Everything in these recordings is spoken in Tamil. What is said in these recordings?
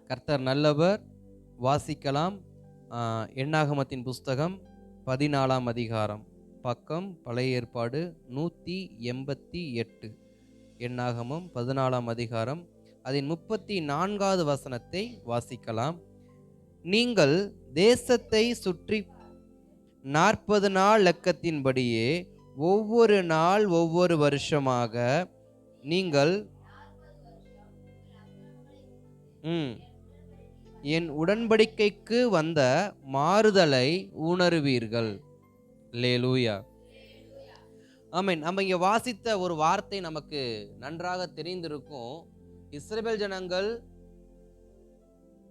கர்த்தர் நல்லவர். வாசிக்கலாம். எண்ணாகமத்தின் புஸ்தகம் 14ஆம் அதிகாரம், பக்கம் பழைய ஏற்பாடு 188. எண்ணாகமம் 14ஆம் அதிகாரம், அதன் 34வது வசனத்தை வாசிக்கலாம். நீங்கள் தேசத்தை சுற்றி 40 நாள் லக்கத்தின்படியே ஒவ்வொரு நாள் ஒவ்வொரு வருஷமாக நீங்கள் என் உடன்படிக்கைக்கு வந்த மாறுதலை உணர்வீர்கள். அல்லேலூயா. ஆமென். நம்ம இங்க வாசித்த ஒரு வார்த்தை நமக்கு நன்றாக தெரிந்திருக்கும். இஸ்ரவேல் ஜனங்கள்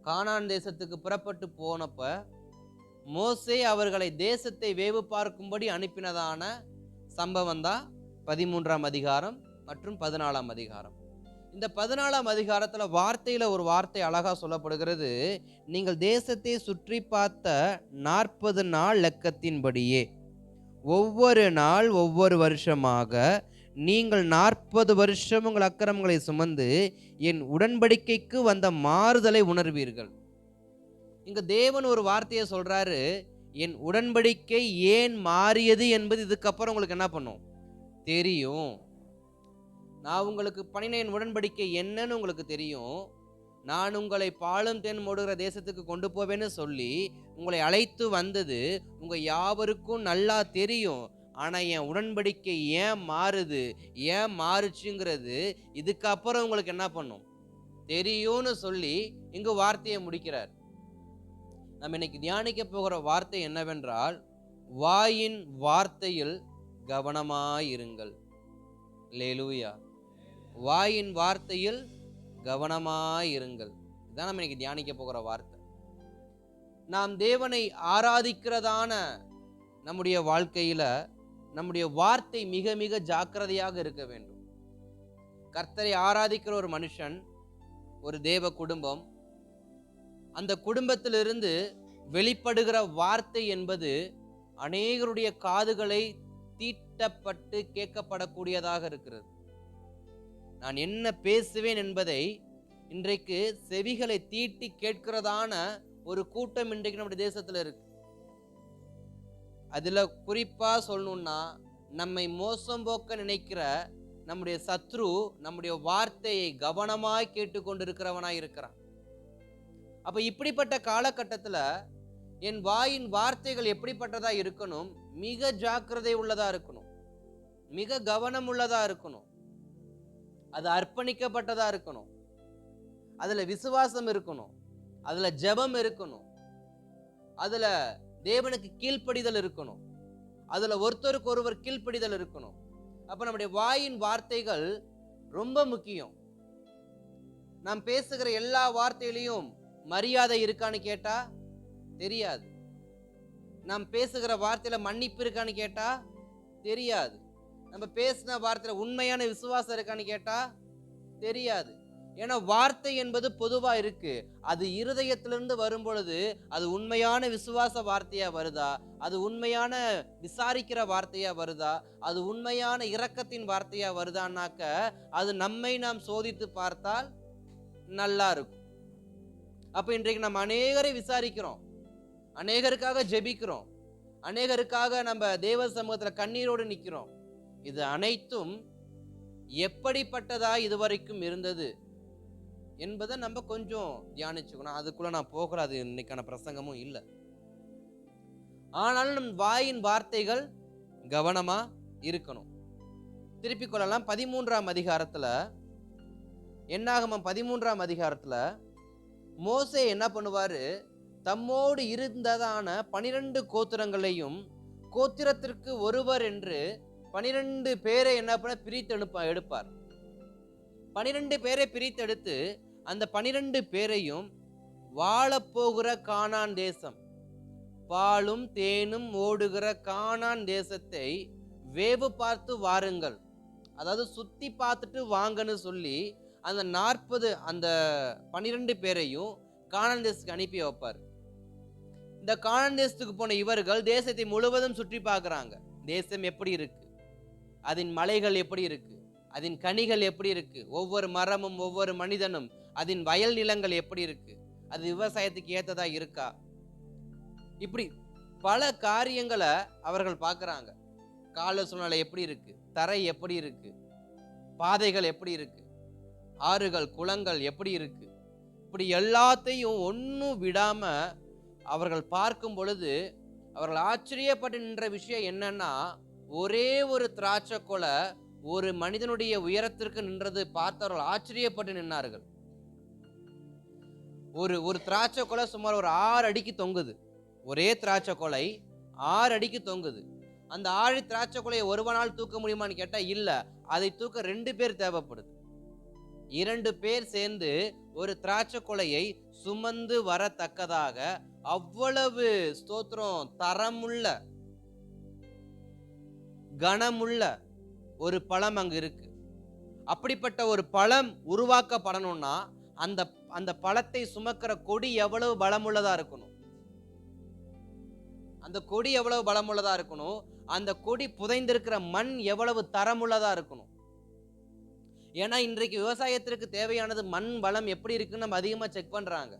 கானான் தேசத்துக்கு புறப்பட்டு போனப்ப மோசே அவர்களை தேசத்தை வேவு பார்க்கும்படி அனுப்பினதான சம்பவம் தான் 13ஆம் அதிகாரம் மற்றும் 14ஆம் அதிகாரம். இந்த 14ஆம் அதிகாரத்துல வார்த்தையில ஒரு வார்த்தை அழகா சொல்லப்படுகிறது. நீங்கள் தேசத்தை சுற்றி பார்த்த 40 நாள் லக்கத்தின்படியே ஒவ்வொரு நாள் ஒவ்வொரு வருஷமாக நீங்கள் 40 வருஷம் உங்கள் அக்கிரமங்களை சுமந்து என் உடன்படிக்கைக்கு வந்த மாறுதலை உணர்வீர்கள். இங்க தேவன் ஒரு வார்த்தையை சொல்றாரு. என் உடன்படிக்கை ஏன் மாறியது என்பது இதுக்கப்புறம் உங்களுக்கு என்ன பண்ணும் தெரியும். நான் உங்களுக்கு பண்ணின என் உடன்படிக்கை என்னன்னு உங்களுக்கு தெரியும். நான் உங்களை பாலும் தேன் மூடுகிற தேசத்துக்கு கொண்டு போவேன்னு சொல்லி உங்களை அழைத்து வந்தது உங்க யாவருக்கும் நல்லா தெரியும். ஆனா என் உடன்படிக்கை ஏன் மாறுது, ஏன் மாறுச்சுங்கிறது இதுக்கப்புறம் உங்களுக்கு என்ன பண்ணும் தெரியும்னு சொல்லி இங்கு வார்த்தையை முடிக்கிறார். நம்ம இன்னைக்கு தியானிக்க போகிற வார்த்தை என்னவென்றால், வாயின் வார்த்தையில் கவனமாயிருங்கள். அல்லேலூயா. வாயின் வார்த்தையில் கவனமாயிருங்கள். இதுதான் நம்ம இன்னைக்கு தியானிக்க போகிற வார்த்தை. நாம் தேவனை ஆராதிக்கிறதான நம்முடைய வாழ்க்கையில நம்முடைய வார்த்தை மிக மிக ஜாக்கிரதையாக இருக்க வேண்டும். கர்த்தரை ஆராதிக்கிற ஒரு மனுஷன், ஒரு தேவ குடும்பம், அந்த குடும்பத்திலிருந்து வெளிப்படுகிற வார்த்தை என்பது அநேகருடைய காதுகளை தீட்டப்பட்டு கேட்கப்படக்கூடியதாக இருக்கிறது. நான் என்ன பேசுவேன் என்பதை இன்றைக்கு செவிகளை தீட்டி கேட்கிறதான ஒரு கூட்டம் இன்றைக்கு நம்முடைய தேசத்துல இருக்கு. அதுல குறிப்பா சொல்லணும்னா, நம்மை மோசம் போக்க நினைக்கிற நம்முடைய சத்ரு நம்முடைய வார்த்தையை கவனமாய் கேட்டுக்கொண்டிருக்கிறவனாய் இருக்கிறான். அப்ப இப்படிப்பட்ட காலகட்டத்துல என் வாயின் வார்த்தைகள் எப்படிப்பட்டதா இருக்கணும்? மிக ஜாக்கிரதை உள்ளதா இருக்கணும், மிக கவனம் உள்ளதா இருக்கணும், அது அர்ப்பணிக்கப்பட்டதா இருக்கணும், அதுல விசுவாசம் இருக்கணும், அதுல ஜெபம் இருக்கணும், அதுல தேவனுக்கு கீழ்ப்படிதல் இருக்கணும், அதுல ஒருத்தருக்கு ஒருவர் கீழ்ப்படிதல் இருக்கணும். அப்ப நம்முடைய வாயின் வார்த்தைகள் ரொம்ப முக்கியம். நாம் பேசுகிற எல்லா வார்த்தையிலையும் மரியாதை இருக்கான்னு கேட்டா தெரியாது. நாம் பேசுகிற வார்த்தையில மன்னிப்பு இருக்கான்னு கேட்டா தெரியாது. நம்ம பேசின வார்த்தையில உண்மையான விசுவாசம் இருக்கான்னு கேட்டா தெரியாது. ஏன்னா வார்த்தை என்பது பொதுவா இருக்கு. அது இருதயத்திலிருந்து வரும் பொழுது அது உண்மையான விசுவாச வார்த்தையா வருதா, அது உண்மையான விசாரிக்கிற வார்த்தையா வருதா, அது உண்மையான இரக்கத்தின் வார்த்தையா வருதான்னாக்க அது நம்மை நாம் சோதித்து பார்த்தால் நல்லா இருக்கும். அப்ப இன்றைக்கு நம்ம அநேகரை விசாரிக்கிறோம், அநேகருக்காக ஜெபிக்கிறோம், அநேகருக்காக நம்ம தேவ சமூகத்துல கண்ணீரோடு நிக்கிறோம். இது அனைத்தும் எப்படிப்பட்டதா இதுவரைக்கும் இருந்தது என்பதை நம்ம கொஞ்சம் தியானிச்சுக்கணும். அதுக்குள்ள நான் போகல, அது இன்னைக்கான பிரசங்கமும் இல்லை. ஆனாலும் நம் வாயின் வார்த்தைகள் கவனமா இருக்கணும். திருப்பிக் கொள்ளலாம். 13ஆம் அதிகாரத்துல, எண்ணாகமம் 13ஆம் அதிகாரத்துல மோசே என்ன பண்ணுவாரு? தம்மோடு இருந்ததான 12 கோத்திரங்களையும் கோத்திரத்திற்கு ஒருவர் என்று 12 பேரை என்ன பண்ண பிரித்து எடுப்பார். 12 பேரை பிரித்தெடுத்து அந்த 12 பேரையும் வாழப்போகிற கானான் தேசம், பாலும் தேனும் ஓடுகிற கானான் தேசத்தை வேவு பார்த்து வாருங்கள், அதாவது சுத்தி பார்த்துட்டு வாங்கன்னு சொல்லி அந்த 12 பேரையும் கானான் தேசத்துக்கு அனுப்பி வைப்பார். இந்த கானான் தேசத்துக்கு போன இவர்கள் தேசத்தை முழுவதும் சுற்றி பார்க்கிறாங்க. தேசம் எப்படி இருக்கு, அதன் மலைகள் எப்படி இருக்கு, அதன் கனிகள் எப்படி இருக்கு, ஒவ்வொரு மரமும் ஒவ்வொரு மனிதனும் அதன் வயல் நிலங்கள் எப்படி இருக்கு, அது விவசாயத்துக்கு ஏத்ததா இருக்கா? இப்படி பல காரியங்களை அவர்கள் பார்க்கறாங்க. கால சூழ்நிலை எப்படி இருக்கு, தரை எப்படி இருக்கு, பாதைகள் எப்படி இருக்கு, ஆறுகள் குளங்கள் எப்படி இருக்கு, இப்படி எல்லாத்தையும் ஒன்னும் விடாம அவர்கள் பார்க்கும் பொழுது அவர்கள் ஆச்சரியப்பட்டு நின்ற விஷயம் என்னன்னா, ஒரே ஒரு திராட்சை கொலை ஒரு மனிதனுடைய உயரத்திற்கு நின்றது பார்த்தவர்கள் ஆச்சரியப்பட்டு நின்றார்கள். ஒரு திராட்சை கொலை சுமார் ஒரு 6 அடிக்கு தொங்குது. ஒரே திராட்சை கொலை 6 அடிக்கு தொங்குது. அந்த 6 திராட்சை கொலையை ஒருவனால் தூக்க முடியுமான்னு கேட்டா இல்ல. அதை தூக்க 2 பேர் தேவைப்படுது. 2 பேர் சேர்ந்து ஒரு திராட்சை கொலையை சுமந்து வரத்தக்கதாக அவ்வளவு ஸ்தோத்திரம் தரமுள்ள கனமுள்ள ஒரு பழம் அங்கு இருக்கு. அப்படிப்பட்ட ஒரு பழம் உருவாக்கப்படணும்னா அந்த அந்த பழத்தை சுமக்கிற கொடி எவ்வளவு பலமுள்ளதா இருக்கணும், அந்த கொடி எவ்வளவு பலமுள்ளதா இருக்கணும், அந்த கொடி புதைந்திருக்கிற மண் எவ்வளவு தரமுள்ளதா இருக்கணும். ஏன்னா இன்றைக்கு விவசாயத்திற்கு தேவையானது மண் வளம் எப்படி இருக்குன்னு நம்ம அதிகமா செக் பண்றாங்க.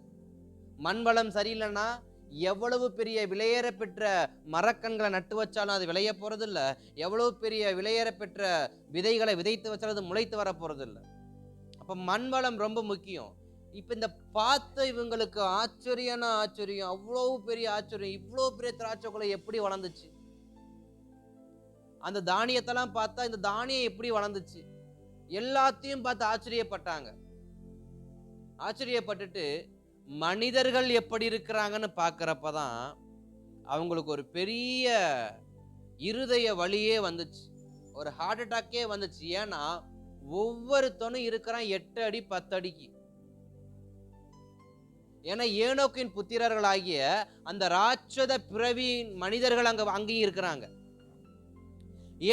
மண் வளம் சரியில்லைன்னா எவ்வளவு பெரிய விலையேற பெற்ற மரக்கன்களை நட்டு வச்சாலும் அது விளைய போறது இல்ல, எவ்வளவு பெரிய விலையேற பெற்ற விதைகளை விதைத்து வச்சாலும் அது முளைத்து வர போறது இல்ல. அப்ப மண் வளம் ரொம்ப முக்கியம். இப்ப இந்த பார்த்த இவங்களுக்கு ஆச்சரியம்னா ஆச்சரியம், அவ்வளவு பெரிய ஆச்சரியம். இவ்வளவு பெரிய திராட்சை கொலை எப்படி வளர்ந்துச்சு? அந்த தானியத்தெல்லாம் பார்த்தா இந்த தானியம் எப்படி வளர்ந்துச்சு? எல்லாத்தையும் பார்த்து ஆச்சரியப்பட்டாங்க. ஆச்சரியப்பட்டுட்டு மனிதர்கள் எப்படி இருக்கிறாங்கன்னு பார்க்கறப்பதான் அவங்களுக்கு ஒரு பெரிய இருதய வலியே வந்துச்சு, ஒரு ஹார்ட் அட்டாக்கே வந்துச்சு. ஏன்னா ஒவ்வொருத்தனும் இருக்கிறான் 8 அடி 10 அடிக்கு. ஏன்னா ஏனோக்கின் புத்திரர்களாகிய அந்த ராட்சத பிறவியின் மனிதர்கள் அங்கேயும் இருக்கிறாங்க.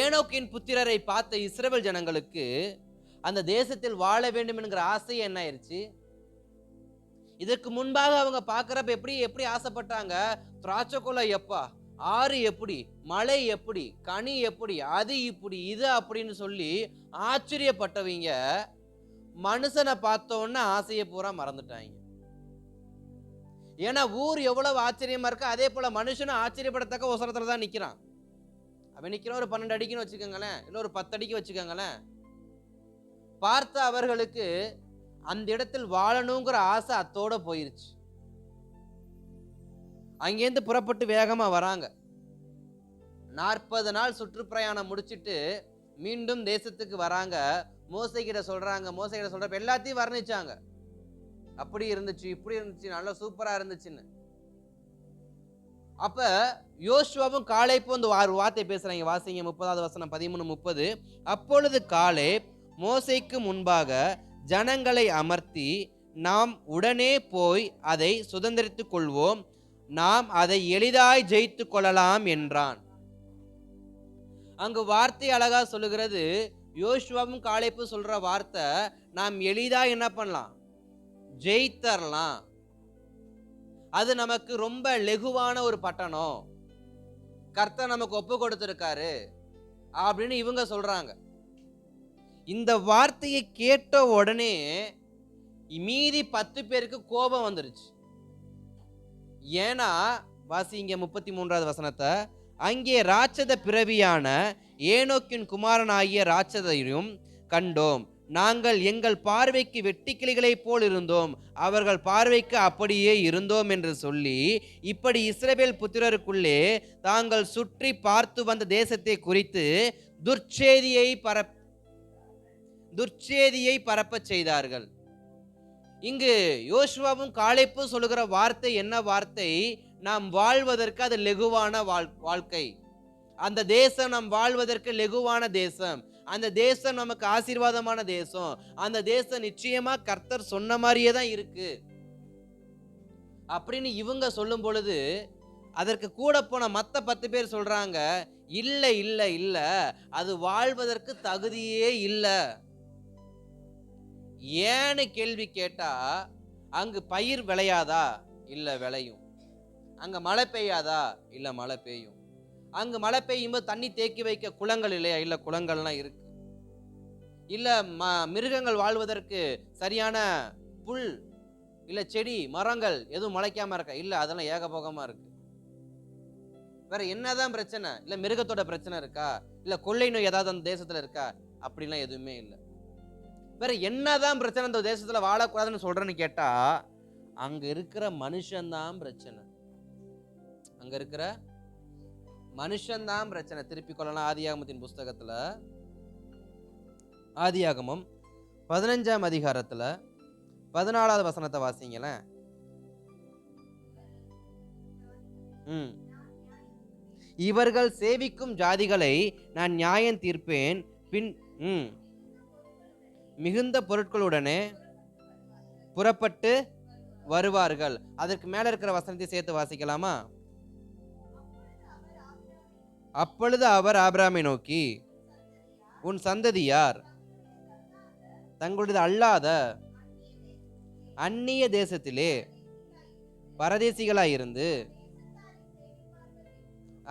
ஏனோக்கின் புத்திரரை பார்த்த இஸ்ரவேல் ஜனங்களுக்கு அந்த தேசத்தில் வாழ வேண்டும் என்கிற ஆசை என்ன ஆயிருச்சு? இதற்கு முன்பாக அவங்க பார்க்கறப்ப எப்படி ஆசைப்பட்டாங்க? திராட்சை கொலை எப்பா, ஆறு எப்படி, மழை எப்படி, கனி எப்படி, அது இப்படி இது அப்படின்னு சொல்லி ஆச்சரியப்பட்டவங்க மனுஷனை பார்த்தோன்னு ஆசையை பூரா மறந்துட்டாங்க. ஏன்னா ஊர் எவ்வளவு ஆச்சரியமா இருக்கு, அதே போல மனுஷனும் ஆச்சரியப்படத்தக்க ஒசரத்துல தான் நிக்கிறான். அவன் நிக்கிறான் ஒரு 12 அடிக்குன்னு வச்சுக்கோங்களேன், இல்ல ஒரு 10 அடிக்கு வச்சுக்கோங்களேன். பார்த்த அவர்களுக்கு அந்த இடத்தில் வாழணுங்கிற ஆசை அத்தோட போயிருச்சு. அங்கேருந்து புறப்பட்டு வேகமா வராங்க. 40 நாள் சுற்றுப்பிரயாணம் முடிச்சிட்டு மீண்டும் தேசத்துக்கு வராங்க. மோசேகிட்ட சொல்றப்ப எல்லாத்தையும் வர்ணிச்சாங்க. அப்படி இருந்துச்சு, இப்படி இருந்துச்சு, நல்லா சூப்பரா இருந்துச்சுன்னு. அப்ப யோசுவாவும் காலேப்பும் அந்த வார்த்தை பேசுறாங்க. வாசிங்க 30வது வசனம் 13:30. அப்பொழுது காலேப் மோசேக்கு முன்பாக ஜனங்களை அமர்த்தி, நாம் உடனே போய் அதை சுதந்திரித்துக் கொள்வோம், நாம் அதை எளிதாய் ஜெயித்து கொள்ளலாம் என்றான். அங்கு வார்த்தை அழகா சொல்லுகிறது. யோசுவாவும் காலேப்பும் சொல்ற வார்த்தை, நாம் எளிதா என்ன பண்ணலாம், ஜெயித்தரலாம். அது நமக்கு ரொம்ப லெகுவான ஒரு பட்டணம், கர்த்தர் நமக்கு ஒப்பு கொடுத்திருக்காரு அப்படின்னு இவங்க சொல்றாங்க. இந்த வார்த்தையை கேட்ட உடனே மீதி 10 பேருக்கு கோபம் வந்துருச்சு. ஏன்னா வாசிங்க 33வது வசனத்தை. அங்கே ராட்சத பிறவியான ஏனோக்கின் குமாரனாகிய ராட்சதையும் கண்டோம், நாங்கள் எங்கள் பார்வைக்கு வெட்டுக்கிளிகளைப் போல் இருந்தோம், அவர்கள் பார்வைக்கு அப்படியே இருந்தோம் என்று சொல்லி, இப்படி இஸ்ரவேல் புத்திரருக்குள்ளே தாங்கள் சுற்றி பார்த்து வந்த தேசத்தை குறித்து துர்ச்செய்தியை பரப்பச் செய்தார்கள். இங்கு யோசுவாவும் காலேப்பும் சொல்லுகிற வார்த்தை என்ன வார்த்தை? நாம் வாழ்வதற்கு அது லெகுவான வாழ்க்கை, அந்த தேசம் நாம் வாழ்வதற்கு லெகுவான தேசம், அந்த தேசம் நமக்கு ஆசீர்வாதமான தேசம், அந்த தேசம் நிச்சயமா கர்த்தர் சொன்ன மாதிரியே தான் இருக்கு அப்படின்னு இவங்க சொல்லும் பொழுது, அதற்கு கூட போன மத்த 10 பேர் சொல்றாங்க, இல்ல இல்ல இல்ல, அது வாழ்வதற்கு தகுதியே இல்ல. ஏன்னு கேள்வி கேட்டா, அங்கு பயிர் விளையாதா? இல்ல விளையும். அங்க மழை பெய்யாதா? இல்ல மழை பெய்யும். அங்கு மழை பெய்யும் போது தண்ணி தேக்கி வைக்க குளங்கள் இல்லையா? இல்ல குளங்கள்லாம் இருக்கு. இல்ல மிருகங்கள் வாழ்வதற்கு சரியான புல் இல்ல செடி மரங்கள் எதுவும் முளைக்காம இருக்கா? இல்ல, அதெல்லாம் ஏகபோகமா இருக்கு. வேற என்னதான் பிரச்சனை? இல்ல மிருகத்தோட பிரச்சனை இருக்கா? இல்ல கொள்ளை நோய் ஏதாவது அந்த தேசத்துல இருக்கா? அப்படிலாம் எதுவுமே இல்ல. வேற என்னதான் பிரச்சனை அந்த தேசத்துல வாழக்கூடாதுன்னு சொல்றேன்னு கேட்டா, அங்க இருக்கிற மனுஷன் தான் பிரச்சனை. அங்க இருக்கிற மனுஷன் தான் பிரச்சனை. திருப்பிக் கொள்ளலாம் ஆதியாகமத்தின் புஸ்தகத்துல. ஆதியாகமம் 15ஆம் அதிகாரத்துல 14வது வசனத்தை வாசிங்களேன். இவர்கள் சேவிக்கும் ஜாதிகளை நான் நியாயம் தீர்ப்பேன், பின் மிகுந்த பொருட்களுடனே புறப்பட்டு வருவார்கள். அதற்கு மேல இருக்கிற வசனத்தை சேர்த்து வாசிக்கலாமா? அப்பொழுது அவர் ஆபிரகாமை நோக்கி, உன் சந்ததியார் தங்களுடையது அல்லாத அந்நிய தேசத்திலே பரதேசிகளாயிருந்து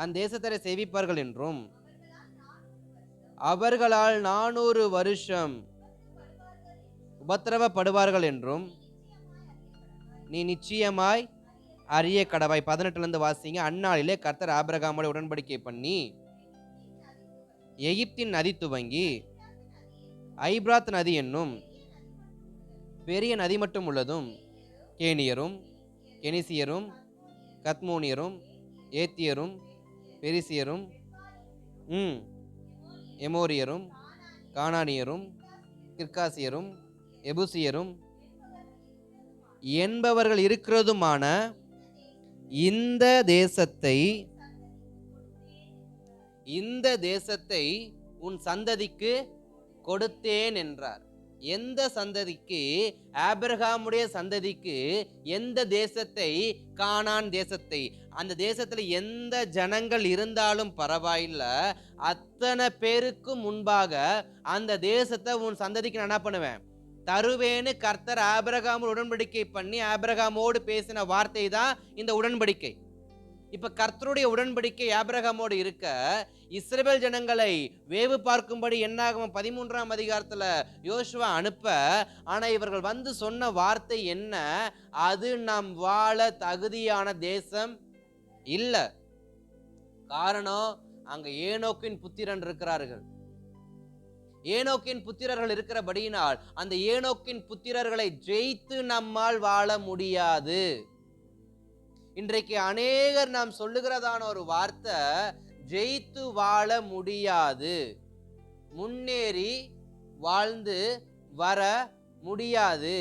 அந்த தேசத்தை சேவிப்பார்கள் என்றும் அவர்களால் 400 வருஷம் உபத்திரவப்படுவார்கள் என்றும் நீ நிச்சயமாய் அறிய கடவாய். 18 வாசிங்க. அந்நாளிலே கர்த்தர் ஆபிரகாமோடு உடன்படிக்கை பண்ணி எகிப்தின் நதி துவங்கி ஐபிராத் நதி என்னும் பெரிய நதி மட்டும் உள்ளதும் கேனியரும் கெனிசியரும் கத்மோனியரும் ஏத்தியரும் பெரிசியரும் எமோரியரும் கானானியரும் கிர்காசியரும் எபுசியரும் என்பவர்கள் இருக்கிறதுமான இந்த தேசத்தை உன் சந்ததிக்கு கொடுத்தேன் என்றார். எந்த சந்ததிக்கு? ஆபிரகாமுடைய சந்ததிக்கு. எந்த தேசத்தை? கானான் தேசத்தை. அந்த தேசத்துல எந்த ஜனங்கள் இருந்தாலும் பரவாயில்ல, அத்தனை பேருக்கு முன்பாக அந்த தேசத்தை உன் சந்ததிக்கு நான் என்ன பண்ணுவேன்? தருவேன்னு கர்த்தர் ஆபிரகாமோடு உடன்படிக்கை பண்ணி ஆபிரகாமோடு பேசின வார்த்தை தான் இந்த உடன்படிக்கை. இப்ப கர்த்தருடைய உடன்படிக்கை ஆபிரகாமோடு இருக்க, இஸ்ரவேல் ஜனங்களை வேவு பார்க்கும்படி என்னாகும் 13ஆம் அதிகாரத்துல யோசுவா அனுப்ப, ஆனா இவர்கள் வந்து சொன்ன வார்த்தை என்ன? அது நாம் வாழ தகுதியான தேசம் இல்ல. காரணம், அங்க ஏனோக்கின் புத்திரன் இருக்கிறார்கள். ஏனோக்கின் புத்திரர்கள் இருக்கிறபடியினால் அந்த ஏனோக்கின் புத்திரர்களை ஜெயித்து நம்மால் வாழ முடியாது. இன்றைக்கு அநேகர் நாம் சொல்லுகிறதான ஒரு வார்த்தை, ஜெயித்து வாழ முடியாது, முன்னேறி வாழ்ந்து வர முடியாது,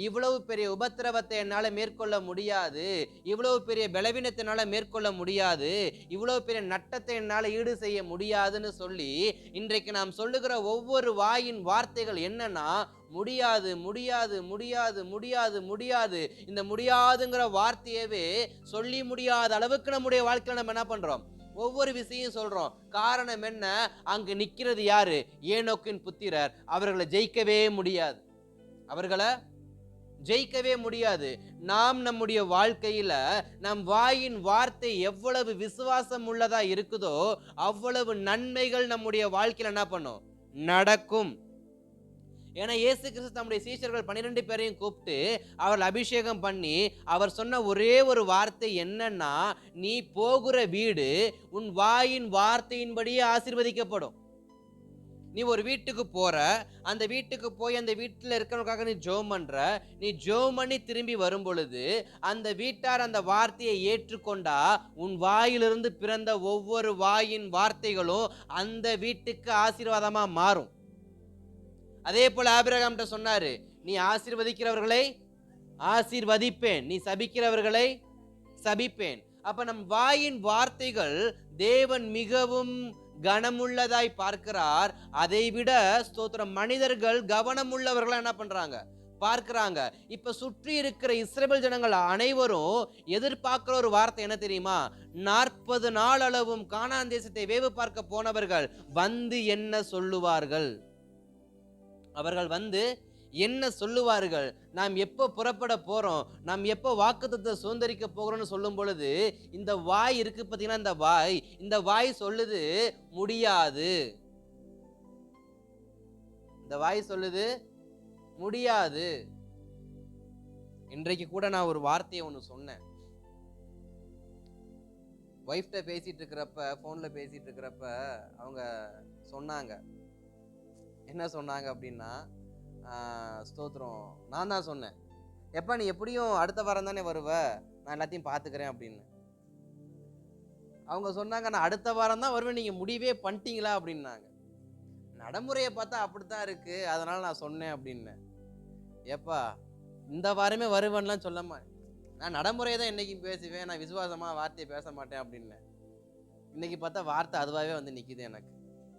இவ்வளவு பெரிய உபத்திரவத்தை என்னால மேற்கொள்ள முடியாது, இவ்வளவு பெரிய பலவீனத்தினால மேற்கொள்ள முடியாது, இவ்வளவு பெரிய நட்டத்தை என்னால ஈடு செய்ய முடியாதுன்னு சொல்லி இன்றைக்கு நாம் சொல்லுகிற ஒவ்வொரு வாயின் வார்த்தைகள் என்னன்னா, முடியாது முடியாது முடியாது முடியாது முடியாது. இந்த முடியாதுங்கிற வார்த்தையவே சொல்லி முடியாத அளவுக்கு நம்முடைய வாழ்க்கையில நம்ம என்ன பண்றோம்? ஒவ்வொரு விஷயம் சொல்றோம். காரணம் என்ன? அங்கு நிக்கிறது யாரு? ஏனோக்கின் புத்திரர். அவர்களை ஜெயிக்கவே முடியாது. அவர்களை ஜெயிக்கவே முடியாது. நாம் நம்முடைய வாழ்க்கையில நம் வாயின் வார்த்தை எவ்வளவு விசுவாசம் உள்ளதா இருக்குதோ அவ்வளவு நன்மைகள் நம்முடைய வாழ்க்கையில என்ன பண்ணும்? நடக்கும். ஏன்னா இயேசு கிறிஸ்து தம்முடைய சீஷர்கள் 12 பேரையும் கூப்பிட்டு அவர்கள் அபிஷேகம் பண்ணி அவர் சொன்ன ஒரே ஒரு வார்த்தை என்னன்னா, நீ போகிற வீடு உன் வாயின் வார்த்தையின்படியே ஆசீர்வதிக்கப்படும். நீ ஒரு வீட்டுக்கு போற, அந்த வீட்டுக்கு போய் அந்த வீட்டில் இருக்கிறவங்களுக்காக நீ ஜெபம் பண்ற, நீ ஜெபம் பண்ணி திரும்பி வரும் பொழுது அந்த வீட்டார் அந்த வார்த்தையை ஏற்றுக்கொண்டா உன் வாயிலிருந்து பிறந்த ஒவ்வொரு வாயின் வார்த்தைகளும் அந்த வீட்டுக்கு ஆசீர்வாதமா மாறும். அதே போல ஆபிரகாம்கிட்ட சொன்னாரு, நீ ஆசீர்வதிக்கிறவர்களை ஆசீர்வதிப்பேன், நீ சபிக்கிறவர்களை சபிப்பேன். அப்ப நம் வாயின் வார்த்தைகள் தேவன் மிகவும் கனமுள்ளதாய் பார்க்கிறார். அதை விட ஸ்தோத்திரம், மனிதர்கள் கவனமுள்ளவர்களா என்ன பண்றாங்க? பார்க்கிறாங்க. இப்ப சுற்றி இருக்கிற இஸ்ரவேல் ஜனங்கள் அனைவரும் எதிர்பார்க்கிற ஒரு வார்த்தை என்ன தெரியுமா? 40 நாள் அளவும் கானான் தேசத்தை வேவு பார்க்க போனவர்கள் வந்து என்ன சொல்லுவார்கள்? அவர்கள் வந்து என்ன சொல்லுவார்கள்? நாம் எப்போ புறப்பட போறோம், நாம் எப்போ வாக்குத்தத்தத்தை சுதந்தரிக்க போகிறோம்னு சொல்லும் பொழுது இந்த வாய் இருக்கு பார்த்தீங்கன்னா, இந்த வாய் சொல்லுது முடியாது. இந்த வாய் சொல்லுது முடியாது. இன்றைக்கு கூட நான் ஒரு வார்த்தையை ஒன்று சொன்னேன். ஒய்ஃப்ட பேசிட்டு இருக்கிறப்ப, ஃபோன்ல பேசிட்டு இருக்கிறப்ப அவங்க சொன்னாங்க. என்ன சொன்னாங்க அப்படின்னா, ஸ்தோத்திரம், நான் தான் சொன்னேன், எப்பா நீ எப்படியும் அடுத்த வாரம் தானே வருவ, நான் எல்லாத்தையும் பார்த்துக்கிறேன் அப்படின்னு. அவங்க சொன்னாங்க, நான் அடுத்த வாரம் தான் வருவேன், நீங்க முடிவே பண்ணிட்டீங்களா அப்படின்னாங்க. நடைமுறையை பார்த்தா அப்படித்தான் இருக்கு, அதனால நான் சொன்னேன் அப்படின்னு. ஏப்பா இந்த வாரமே வருவேன்லாம் சொல்லாம, நான் நடைமுறையை தான் என்னைக்கும் பேசுவேன், நான் விசுவாசமா வார்த்தையை பேச மாட்டேன் அப்படின்னு. இன்னைக்கு பார்த்தா வார்த்தை அதுவாகவே வந்து நிக்குது எனக்கு.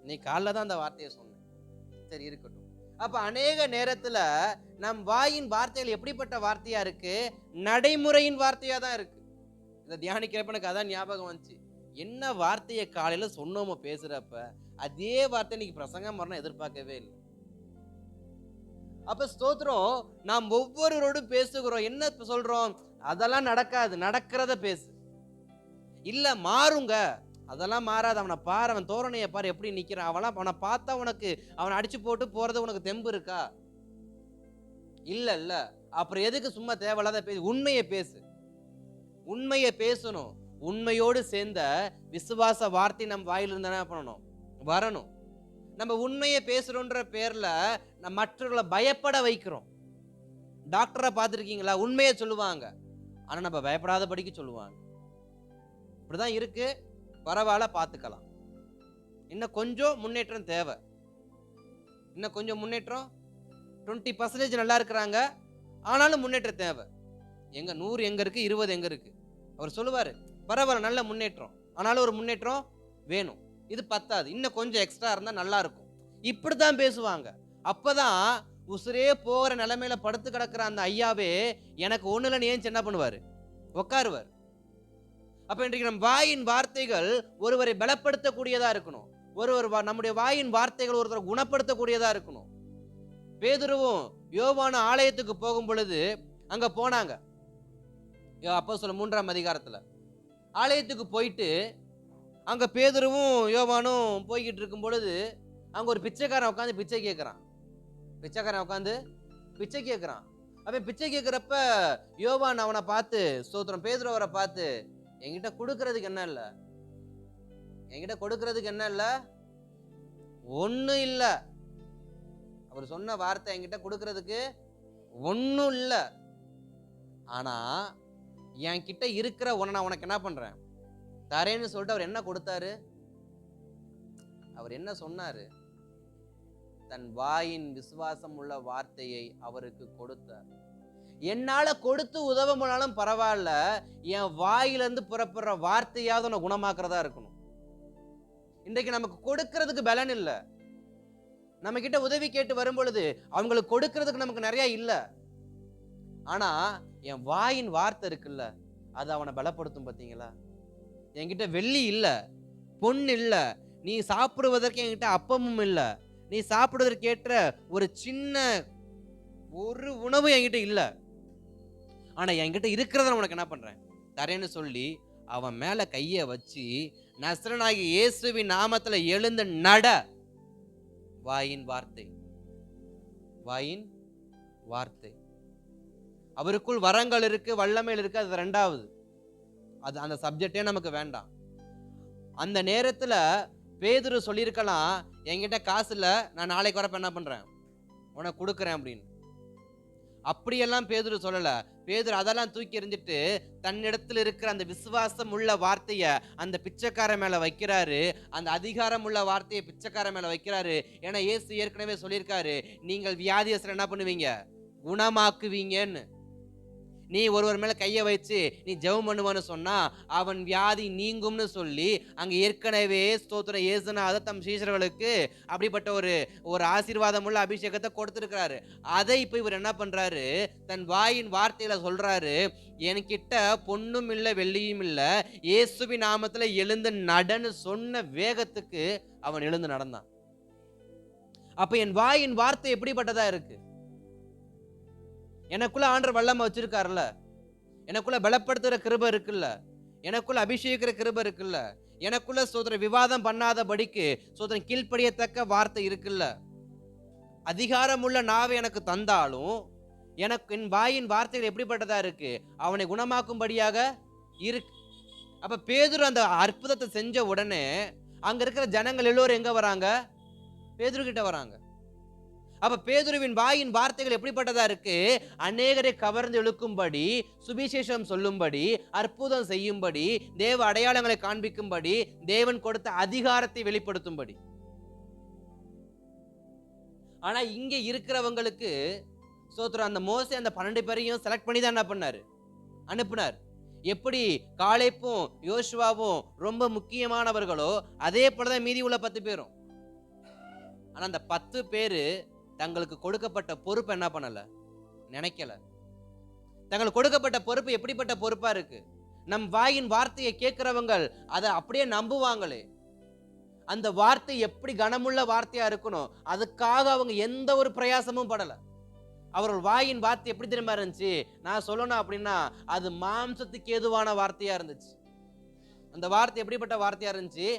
இன்னைக்கு காலைல தான் அந்த வார்த்தையை சொன்னேன். சரி இருக்கட்டும். அப்ப அநேக நேரத்துல நம் வாயின் வார்த்தைகள் எப்படிப்பட்ட வார்த்தையா இருக்கு? நடைமுறையின் வார்த்தையா தான் இருக்கு. இதை தியானிக்கிறப்ப எனக்கு அதான் ஞாபகம் வந்துச்சு. என்ன வார்த்தையை காலையில சொன்னோமோ பேசுறப்ப, அதே வார்த்தை இன்னைக்கு பிரசங்கம் வரணும் எதிர்பார்க்கவே இல்லை. அப்ப ஸ்தோத்திரம், நாம் ஒவ்வொருவரோடும் பேசுகிறோம். என்ன சொல்றோம்? அதெல்லாம் நடக்காது, நடக்கிறத பேசு. இல்ல மாறுங்க, அதெல்லாம் மாறாது. அவனை பாரு, அவன் தோரணையை பாரு எப்படி நிக்கிறான், அவனை பார்த்தா உனக்கு அவனை அடிச்சு போட்டு போறது உனக்கு தெம்பு இருக்கா? இல்ல இல்ல. அப்புறம் எதுக்கு சும்மா தேவையில்லாத பேசு? உண்மையை பேசு. உண்மையை பேசணும். உண்மையோடு சேர்ந்த விசுவாச வார்த்தை நம் வாயிலிருந்து என்ன பண்ணணும்? வரணும். நம்ம உண்மையை பேசுறோன்ற பேர்ல நம்ம மற்றவர்களை பயப்பட வைக்கிறோம். டாக்டரை பார்த்துருக்கீங்களா? உண்மையை சொல்லுவாங்க, ஆனா நம்ம பயப்படாதபடிக்கு சொல்லுவாங்க. இப்படிதான் இருக்கு, பரவாயில்ல பார்த்துக்கலாம். இன்னும் கொஞ்சம் முன்னேற்றம் தேவை. இன்னும் கொஞ்சம் முன்னேற்றம், 20% நல்லா இருக்கிறாங்க, ஆனாலும் முன்னேற்றம் தேவை. எங்க 100 எங்க இருக்கு, 20 எங்க இருக்கு? அவர் சொல்லுவாரு, பரவாயில்ல நல்ல முன்னேற்றம், ஆனாலும் ஒரு முன்னேற்றம் வேணும், இது பத்தாது, இன்னும் கொஞ்சம் எக்ஸ்ட்ரா இருந்தா நல்லா இருக்கும். இப்படித்தான் பேசுவாங்க. அப்பதான் உசுரே போகிற நிலைமையில படுத்து கிடக்கிற அந்த ஐயாவே எனக்கு ஒண்ணு இல்லைன்னு ஏன் என்ன பண்ணுவாரு? உட்காருவார். அப்ப இன்றைக்கு நம் வாயின் வார்த்தைகள் ஒருவரை பலப்படுத்தக்கூடியதா இருக்கணும். நம்முடைய வாயின் வார்த்தைகள் ஒருத்தரை குணப்படுத்தக்கூடியதா இருக்கணும். பேதுருவும் யோவான ஆலயத்துக்கு போகும் பொழுது அங்க போனாங்க. அப்போஸ்தலர் 3ஆம் அதிகாரத்துல ஆலயத்துக்கு போயிட்டு அங்க பேதுருவும் யோவானும் போய்கிட்டு இருக்கும் பொழுது அங்க ஒரு பிச்சைக்காரன் உட்காந்து பிச்சை கேட்கிறான். அவன் பிச்சை கேட்கிறப்ப யோவான் அவனை பார்த்து, ஸ்தோத்திரம், பேதுரு அவரை பார்த்து, என்கிட்ட கொடுக்கறதுக்கு என்ன இல்ல? ஒண்ணும் இல்ல. அவர் சொன்ன வார்த்தை, என்கிட்ட கொடுக்கறதுக்கு ஒண்ணும் இல்ல, ஆனா என்கிட்ட இருக்கிற உன்னை நான் உனக்கு என்ன பண்றேன்? தரேன்னு சொல்லிட்டு அவர் என்ன கொடுத்தாரு? அவர் என்ன சொன்னாரு? தன் வாயின் விசுவாசம் உள்ள வார்த்தையை அவருக்கு கொடுத்தார். என்னால கொடுத்து உதவ முடியாலும் பரவாயில்ல, என் வாயிலிருந்து புறப்படுற வார்த்தையாவது உன்னை குணமாக்குறதா இருக்கணும். இன்றைக்கு நமக்கு கொடுக்கறதுக்கு பலன் இல்ல. நம்ம கிட்ட உதவி கேட்டு வரும் பொழுது அவங்களுக்கு கொடுக்கறதுக்கு நமக்கு நிறைய இல்ல, ஆனா என் வாயின் வார்த்தை இருக்குல்ல, அது அவனை பலப்படுத்தும். பாத்தீங்களா? என்கிட்ட வெள்ளி இல்ல, பொன் இல்ல, நீ சாப்பிடுவதற்கு என்கிட்ட அப்பமும் இல்ல, நீ சாப்பிடுவதற்கு ஏற்ற ஒரு சின்ன ஒரு உணவு என்கிட்ட இல்ல, ஆனா என்கிட்ட இருக்கிறத உனக்கு என்ன பண்றேன்? தரேன்னு சொல்லி அவன் மேல கைய வச்சு, நசரேயனாகிய இயேசுவின் நாமத்துல எழுந்து நட. வாயின் வார்த்தை. அவருக்குள் வரங்கள் இருக்கு, வல்லமையில் இருக்கு, அது ரெண்டாவது. அது அந்த சப்ஜெக்டே நமக்கு வேண்டாம். அந்த நேரத்துல பேதுரு சொல்லியிருக்கலாம், என்கிட்ட காசு இல்ல, நான் நாளைக்கு வரப்ப என்ன பண்றேன்? உனக்கு கொடுக்குறேன் அப்படின்னு. அப்படியெல்லாம் பேதுரு சொல்லல. பேதுரு அதெல்லாம் தூக்கி எறிஞ்சிட்டு தன்னிடத்தில் இருக்கிற அந்த விசுவாசம் உள்ள வார்த்தைய அந்த பிச்சைக்கார மேல வைக்கிறாரு. அந்த அதிகாரம் உள்ள வார்த்தையை பிச்சைக்கார மேல வைக்கிறாரு. ஏன்னா இயேசு ஏற்கனவே சொல்லியிருக்காரு, நீங்கள் வியாதியஸ்தரை என்ன பண்ணுவீங்க? குணமாக்குவீங்கன்னு. நீ ஒருவர் மேல கைய வச்சு நீ ஜெபம் பண்ணுவான்னு சொன்னா அவன் வியாதி நீங்கும்னு சொல்லி அங்க ஏற்கனவே ஸ்தோத்திரம் இயேசுநாத தம் சீஷர்களுக்கு அப்படிப்பட்ட ஒரு ஆசீர்வாதம் உள்ள அபிஷேகத்தை கொடுத்திருக்கிறாரு. அதை இப்ப இவர் என்ன பண்றாரு? தன் வாயின் வார்த்தையில சொல்றாரு, என்கிட்ட பொண்ணும் இல்ல வெள்ளியும் இல்ல, இயேசுவின் நாமத்துல எழுந்து நடன்னு சொன்ன வேகத்துக்கு அவன் எழுந்து நடந்தான். அப்ப என் வாயின் வார்த்தை எப்படிப்பட்டதா இருக்கு? எனக்குள்ள ஆண்டவர் வல்லமை வச்சிருக்காருல்ல, எனக்குள்ள பலப்படுத்துற கிருபை இருக்குல்ல, எனக்குள்ள அபிஷேகிக்கிற கிருபை இருக்குல்ல, எனக்குள்ள ஸ்தோத்திரம் விவாதம் பண்ணாதபடிக்கு ஸ்தோத்திரம் கீழ்ப்படியத்தக்க வார்த்தை இருக்குல்ல, அதிகாரமுள்ள நாவை எனக்கு தந்தாலும் எனக்கு என் வாயின் வார்த்தைகள் எப்படிப்பட்டதா இருக்கு? அவனை குணமாக்கும்படியாக இருக்கு. அப்ப பேதுரு அந்த அற்புதத்தை செஞ்ச உடனே அங்க இருக்கிற ஜனங்கள் எல்லோரும் எங்க வராங்க? பேதுரு கிட்ட வராங்க. அப்ப பேதுருவின் வாயின் வார்த்தைகள் எப்படிப்பட்டதா இருக்கு? அநேகரை கவர்ந்து இழுக்கும்படி, சுவிசேஷம் சொல்லும்படி, அற்புதம் செய்யும்படி, தேவ அடையாளங்களை காண்பிக்கும்படி, தேவன் கொடுத்த அதிகாரத்தை வெளிப்படுத்தும்படி. ஆனா இங்க இருக்கிறவங்களுக்கு ஸ்தோத்திரம், அந்த மோசே அந்த 12 பேரையும் செலக்ட் பண்ணி தான் என்ன பண்ணாரு? அனுப்புனார். எப்படி காலேப்பும் யோசுவாவும் ரொம்ப முக்கியமானவர்களோ அதே போலதான் மீதி உள்ள 10 பேரும். ஆனா அந்த 10 பேரு தங்களுக்கு கொடுக்கப்பட்ட பொறுப்பு என்ன பண்ணல? நினைக்கல. தங்களுக்கு கொடுக்கப்பட்ட பொறுப்பு எப்படிப்பட்ட பொறுப்பா இருக்கு? நம் வாயின் வார்த்தையை கேட்கிறவங்க அதை அப்படியே நம்புவாங்களே. அந்த வார்த்தை எப்படி கனமுள்ள வார்த்தையா இருக்கணும், அதுக்காக அவங்க எந்த ஒரு பிரயாசமும் படல. அவர்கள் வாயின் வார்த்தை எப்படி தெரியுமா இருந்துச்சு? நான் சொல்லணும் அப்படின்னா அது மாம்சத்துக்கு ஏதுவான வார்த்தையா இருந்துச்சு. அந்த வார்த்தை எப்படிப்பட்ட வார்த்தையா இருந்துச்சு?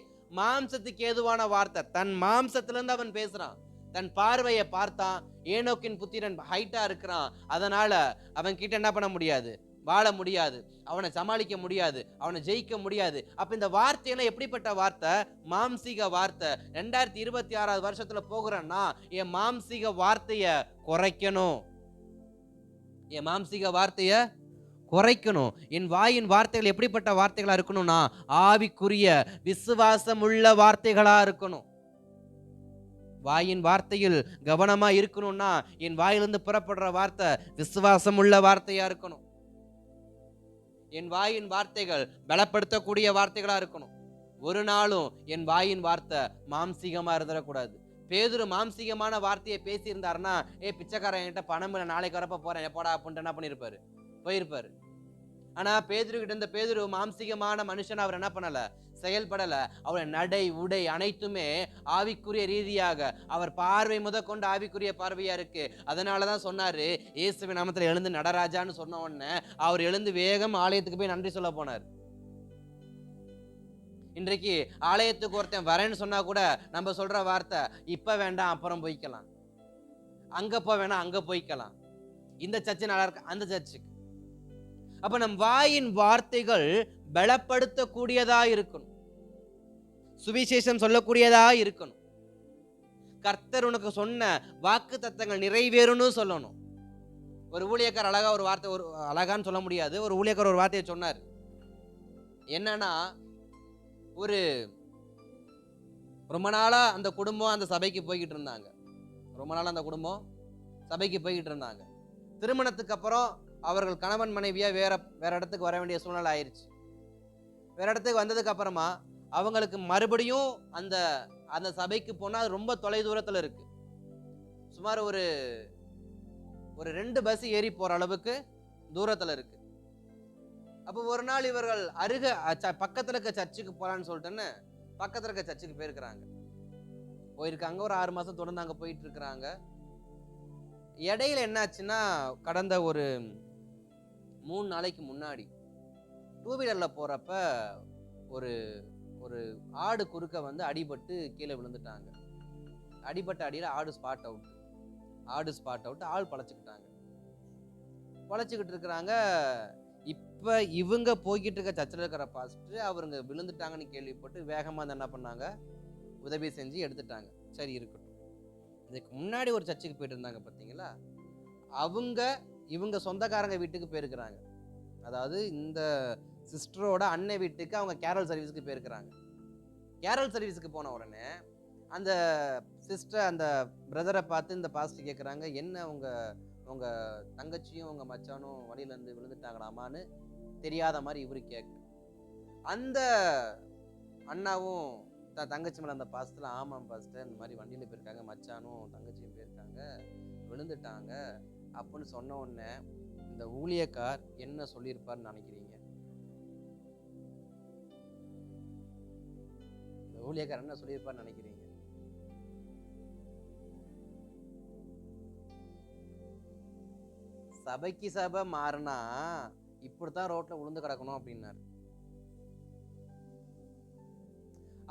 மாம்சத்துக்கு ஏதுவான வார்த்தை. தன் மாம்சத்துல இருந்து அவன் பேசுறான். தன் பார்வையை பார்த்தான். ஏனோக்கின் புத்திரன் ஹைட்டா இருக்கிறான், அதனால அவன் கிட்ட என்ன பண்ண முடியாது? வாழ முடியாது, அவனை சமாளிக்க முடியாது, அவனை ஜெயிக்க முடியாது. அப்ப இந்த வார்த்தையெல்லாம் எப்படிப்பட்ட வார்த்தை? மாம்சீக வார்த்தை. 2026 வருஷத்துல போகிறேன்னா என் மாம்சீக வார்த்தைய குறைக்கணும். என் மாம்சீக வார்த்தைய குறைக்கணும். என் வாயின் வார்த்தைகள் எப்படிப்பட்ட வார்த்தைகளா இருக்கணும்னா ஆவிக்குரிய விசுவாசம் உள்ள வார்த்தைகளா இருக்கணும். வாயின் வார்த்தையில் கவனமா இருக்கணும்னா என் வாயிலிருந்து புறப்படுற வார்த்தை விசுவாசம் உள்ள வார்த்தையா இருக்கணும். என் வாயின் வார்த்தைகள் பலப்படுத்தக்கூடிய வார்த்தைகளா இருக்கணும். ஒரு நாளும் என் வாயின் வார்த்தை மாம்சீகமா இருந்துடக்கூடாது. பேதுரு மாம்சீகமான வார்த்தையை பேசி இருந்தாருன்னா, பிச்சைக்காரன் என்கிட்ட பணம் இல்லை, நாளைக்கு வரப்ப போறேன், எப்போடா அப்படின்ட்டு என்ன பண்ணிருப்பாரு? போயிருப்பாரு. ஆனா பேதுரு கிட்ட இருந்த பேதுரு மாம்சீகமான மனுஷன், அவர் என்ன பண்ணல? செயல்படல. அவருடைய நடை உடை அனைத்துமே ஆவிக்குரிய ரீதியாக, அவர் பார்வை முதற்கொண்டு ஆவிக்குரிய பார்வையா இருக்கு. அதனாலதான் சொன்னாரு, இயேசுவின் நாமத்துல எழுந்து நடராஜான்னு சொன்ன உடனே அவர் எழுந்து வேகம் ஆலயத்துக்கு போய் நன்றி சொல்ல போனார். இன்றைக்கு ஆலயத்துக்கு ஒருத்தன் வரேன்னு சொன்னா கூட நம்ம சொல்ற வார்த்தை, இப்ப வேண்டாம் அப்புறம் போய்க்கலாம், அங்க போ வேணாம் அங்க போய்க்கலாம், இந்த சர்ச்சு நல்லா இருக்கு அந்த சர்ச்சுக்கு. அப்ப நம் வாயின் வார்த்தைகள் பலப்படுத்தக்கூடியதா இருக்கணும், சுவிசேஷம் சொல்லக்கூடியதா இருக்கணும். கர்த்தர் உனக்கு சொன்ன வாக்கு தத்தங்கள் நிறைவேறும்னு சொல்லணும். ஒரு ஊழியக்கார் அழகா ஒரு வார்த்தை, ஒரு அழகான்னு சொல்ல முடியாது, ஒரு ஊழியக்கார் ஒரு வார்த்தையை சொன்னார். என்னன்னா, ஒரு ரொம்ப நாளா அந்த குடும்பம் அந்த சபைக்கு போய்கிட்டு இருந்தாங்க. ரொம்ப நாளா அந்த குடும்பம் சபைக்கு போய்கிட்டு இருந்தாங்க. திருமணத்துக்கு அப்புறம் அவர்கள் கணவன் மனைவியா வேற இடத்துக்கு வர வேண்டிய சூழ்நிலை ஆயிடுச்சு. வேற இடத்துக்கு வந்ததுக்கு அப்புறமா அவங்களுக்கு மறுபடியும் அந்த அந்த சபைக்கு போனா அது ரொம்ப தொலை தூரத்துல இருக்கு. சுமார் ஒரு 2 பஸ் ஏறி போற அளவுக்கு தூரத்துல இருக்கு. அப்போ ஒரு நாள் இவர்கள் பக்கத்துல இருக்க சர்ச்சுக்கு போலான்னு சொல்லிட்டுன்னு பக்கத்துல இருக்க சர்ச்சுக்கு போயிருக்காங்க. ஒரு 6 மாசம் தொடர்ந்து அங்க போயிட்டு இருக்கிறாங்க. இடையில என்னாச்சுன்னா, கடந்த ஒரு 3 நாளைக்கு முன்னாடி 2 வீலர்ல போறப்ப ஒரு ஒரு ஆடு குறுக்க வந்து அடிபட்டு கீழே விழுந்துட்டாங்க. அடிபட்ட அடியில ஆடு ஸ்பாட் அவுட், ஆள் பழச்சுக்கிட்டு இருக்கிறாங்க. இப்ப இவங்க போய்கிட்டு இருக்க சர்ச்சில் இருக்கிற பாஸ்டர் அவருங்க விழுந்துட்டாங்கன்னு கேள்விப்பட்டு வேகமா என்ன பண்ணாங்க, உதவி செஞ்சு எடுத்துட்டாங்க. சரி இருக்கட்டும். இதுக்கு முன்னாடி ஒரு சர்ச்சுக்கு போயிட்டு இருந்தாங்க பார்த்தீங்களா, இவங்க சொந்தக்காரங்க வீட்டுக்கு போயிருக்கிறாங்க. அதாவது இந்த சிஸ்டரோட அண்ணன் வீட்டுக்கு அவங்க கேரல் சர்வீஸுக்கு போயிருக்கிறாங்க. கேரல் சர்வீஸுக்கு போன உடனே அந்த சிஸ்டர் அந்த பிரதரை பார்த்து இந்த பாஸ்டர் கேட்குறாங்க, என்ன உங்க தங்கச்சியும் உங்க மச்சானும் வழியில இருந்து விழுந்துட்டாங்களாமான்னு தெரியாத மாதிரி இவரு கேட்க, அந்த அண்ணாவும் தங்கச்சி மேல அந்த பாஸ்டர்ல, ஆமாம் பாஸ்டர் இந்த மாதிரி வண்டியில போயிருக்காங்க, மச்சானும் தங்கச்சியும் போயிருக்காங்க, விழுந்துட்டாங்க அப்படின்னு சொன்ன உடனே இந்த ஊழியக்கார் என்ன சொல்லியிருப்பார்னு நினைக்கிறீங்க? இந்த ஊழியக்கார் என்ன சொல்லியிருப்பார்னு நினைக்கிறீங்க? சபைக்கு சபை மாறினா இப்படித்தான் ரோட்ல விழுந்து கிடக்கணும் அப்படின்னாரு.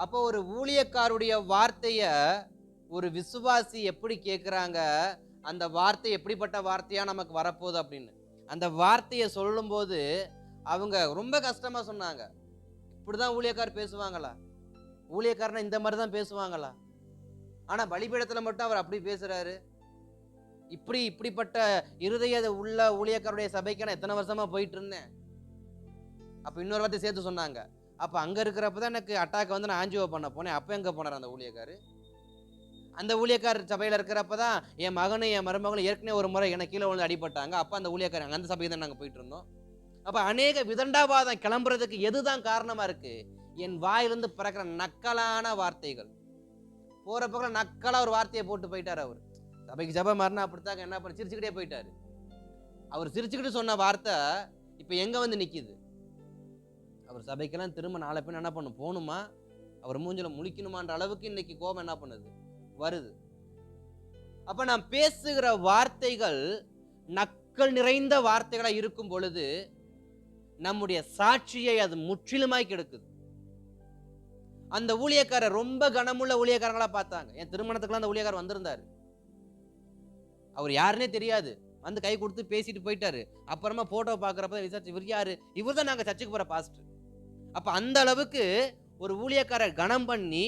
அப்போ ஒரு ஊழியக்காருடைய வார்த்தைய ஒரு விசுவாசி எப்படி கேட்கிறாங்க, அந்த வார்த்தை எப்படிப்பட்ட வார்த்தையா நமக்கு வரப்போகுது அப்படின்னு. அந்த வார்த்தையை சொல்லும்போது அவங்க ரொம்ப கஷ்டமா சொன்னாங்க. இப்படிதான் ஊழியக்காரர் பேசுவாங்களா? ஊழியக்காரனா இந்த மாதிரி தான் பேசுவாங்களா? ஆனா பலிபீடத்துல மட்டும் அவர் அப்படி பேசுறாரு. இப்படிப்பட்ட இருதய உள்ள ஊழியக்காரருடைய சபைக்கு நான் எத்தனை வருஷமா போயிட்டு இருந்தேன். அப்ப இன்னொரு வார்த்தை சேர்த்து சொன்னாங்க. அப்ப அங்க இருக்கிறப்பதான் எனக்கு அட்டாக் வந்து நான் ஆஞ்சியோ பண்ண போனேன். அப்ப எங்க போனார் அந்த ஊழியக்காரு? அந்த ஊழியக்காரர் சபையில இருக்கிறப்பதான் என் மகனும் என் மருமகளும் ஏற்கனவே ஒரு முறை எனக்கு கீழே விழுந்து அடிபட்டாங்க. அப்ப அந்த ஊழியக்காரர் அந்த சபைக்கு தான் நாங்க போயிட்டு இருந்தோம். அப்ப அநேக விதண்டாவாதம் கிளம்புறதுக்கு எதுதான் காரணமா இருக்கு? என் வாயிலிருந்து பிறக்கிற நக்கலான வார்த்தைகள். போற பக்கம் நக்கலா ஒரு வார்த்தையை போட்டு போயிட்டாரு அவர். சபைக்கு ஜபம் மாறினா அப்படித்தாங்க என்ன பண்ண சிரிச்சுக்கிட்டே போயிட்டாரு. அவர் சிரிச்சுக்கிட்டு சொன்ன வார்த்தை இப்ப எங்க வந்து நிக்குது? அவர் சபைக்கெல்லாம் திரும்ப நாளை பின் என்ன பண்ணும் போகணுமா, அவர் மூஞ்சில முழிக்கணுமான்ற அளவுக்கு இன்னைக்கு கோபம் என்ன பண்ணுது வருது. அப்ப நாம் பேசுகிற வார்த்தைகள் நக்கல் நிறைந்த வார்த்தைகளா இருக்கும் பொழுது நம்முடைய சாட்சியை அது முற்றிலுமாய் கெடுக்குது. அந்த ஊழியக்காரர் ரொம்ப கனமுள்ள ஊழியக்காரங்களா பார்த்தாங்க. என் திருமணத்துக்குலாம் அந்த ஊழியக்காரர் வந்திருந்தாரு. அவர் யாருன்னே தெரியாது, வந்து கை கொடுத்து பேசிட்டு போயிட்டாரு. அப்புறமா போட்டோ பார்க்கறப்ப விசாரிச்சு இவர் யாரு? இவர் தான் நாங்க சர்ச்சுக்கு போற பாஸ்டர். அப்ப அந்த அளவுக்கு ஒரு ஊழியக்காரர் கனம் பண்ணி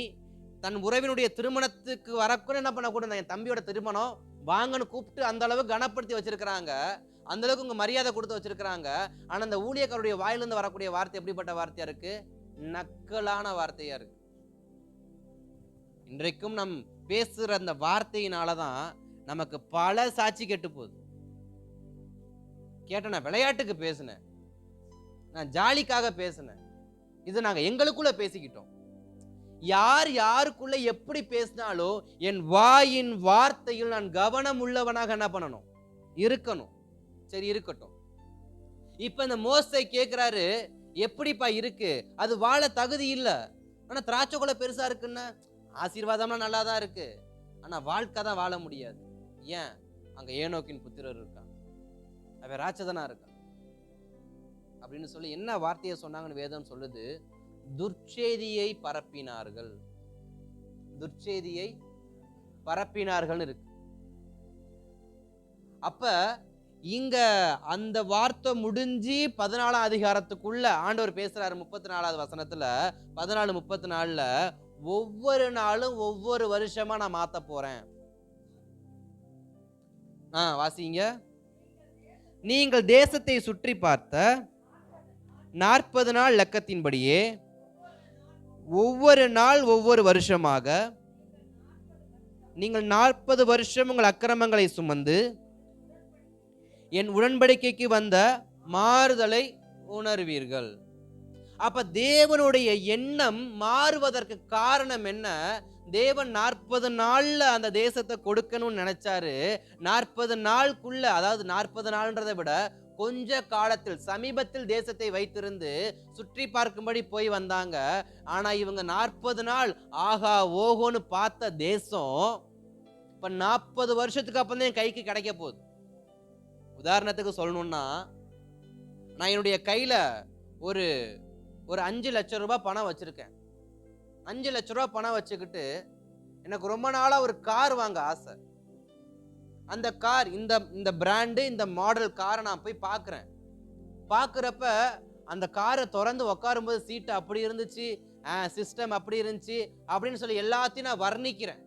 தன் உறவினுடைய திருமணத்துக்கு வரக்கூட என்ன பண்ணக்கூடாது, என் தம்பியோட திருமணம் வாங்கன்னு கூப்பிட்டு அந்த அளவுக்கு கனப்படுத்தி வச்சிருக்கிறாங்க. அந்த அளவுக்கு உங்க மரியாதை கொடுத்து வச்சிருக்கிறாங்க. ஆனா அந்த ஊழியக்காரருடைய வாயிலிருந்து வரக்கூடிய வார்த்தை எப்படிப்பட்ட வார்த்தையா இருக்கு? நக்கலான வார்த்தையா இருக்கு. இன்றைக்கும் நம் பேசுற அந்த வார்த்தையினாலதான் நமக்கு பல சாட்சி கெட்டு போகுது. கேட்ட நான் விளையாட்டுக்கு பேசினேன், நான் ஜாலிக்காக பேசினேன். இது நாங்க எங்களுக்குள்ள பேசிக்கிட்டோம். யார் யாருக்குள்ள எப்படி பேசினாலும் என் வாயின் வார்த்தையில் நான் கவனம் உள்ளவனாக என்ன பண்ணணும், இருக்கணும். சரி இருக்கட்டும். இப்ப இந்த மோசே கேட்கிறாரு, எப்படிப்பா இருக்கு? அது வாழ தகுதி இல்ல, ஆனா திராட்சை கொலை பெருசா இருக்குன்னு ஆசீர்வாதம்லாம் நல்லா தான் இருக்கு, ஆனா வாழ்க்கை தான் வாழ முடியாது. ஏன்? அங்க ஏனோக்கின் புத்திரர் இருக்கான், அவன் ராட்சதனா இருக்கான் அப்படின்னு சொல்லி என்ன வார்த்தையை சொன்னாங்கன்னு வேதம் சொல்லுது? துர்ச்செய்தியை பரப்பினார்கள். துர்ச்செய்தியை பரப்பினார்கள் இருக்கு. அப்ப இங்க அந்த வார்த்தை முடிஞ்சு 14ஆம் அதிகாரத்துக்குள்ள ஆண்டவர் பேசுறாரு. 34வது வசனத்துல 14:34 ஒவ்வொரு நாளும் ஒவ்வொரு வருஷமா நான் மாத்த போறேன். வாசிங்க. நீங்கள் தேசத்தை சுற்றி பார்த்த 40 நாள் லக்கத்தின்படியே ஒவ்வொரு நாள் ஒவ்வொரு வருஷமாக நீங்கள் 40 வருஷம் உங்கள் அக்கிரமங்களை சுமந்து என் உடன்படிக்கைக்கு வந்த மாறுதலை உணர்வீர்கள். அப்ப தேவனுடைய எண்ணம் மாறுவதற்கு காரணம் என்ன? தேவன் 40 நாள்ல அந்த தேசத்தை கொடுக்கணும்னு நினைச்சாரு. 40 நாளுக்குள்ள, அதாவது 40 நாள்ன்றதை விட கொஞ்ச காலத்தில் சமீபத்தில் தேசத்தை வைத்திருந்து சுற்றி பார்க்கும்படி போய் வந்தாங்க. ஆனா இவங்க 40 நாள் ஆகா ஓகோன்னு பார்த்த தேசம் இப்ப 40 வருஷத்துக்கு அப்புறம் தான் என் கைக்கு கிடைக்க போகுது. உதாரணத்துக்கு சொல்லணும்னா, நான் என்னுடைய கையில ஒரு 5 லட்சம் ரூபாய் பணம் வச்சிருக்கேன். 5 லட்சம் ரூபாய் பணம் வச்சுக்கிட்டு எனக்கு ரொம்ப நாளா ஒரு கார் வாங்க ஆசை. அந்த கார், இந்த பிராண்டு, இந்த மாடல் காரை நான் போய் பார்க்குறேன். பார்க்குறப்ப அந்த காரை திறந்து உட்காரும்போது சீட்டு அப்படி இருந்துச்சு, சிஸ்டம் அப்படி இருந்துச்சு அப்படின்னு சொல்லி எல்லாத்தையும் நான் வர்ணிக்கிறேன்.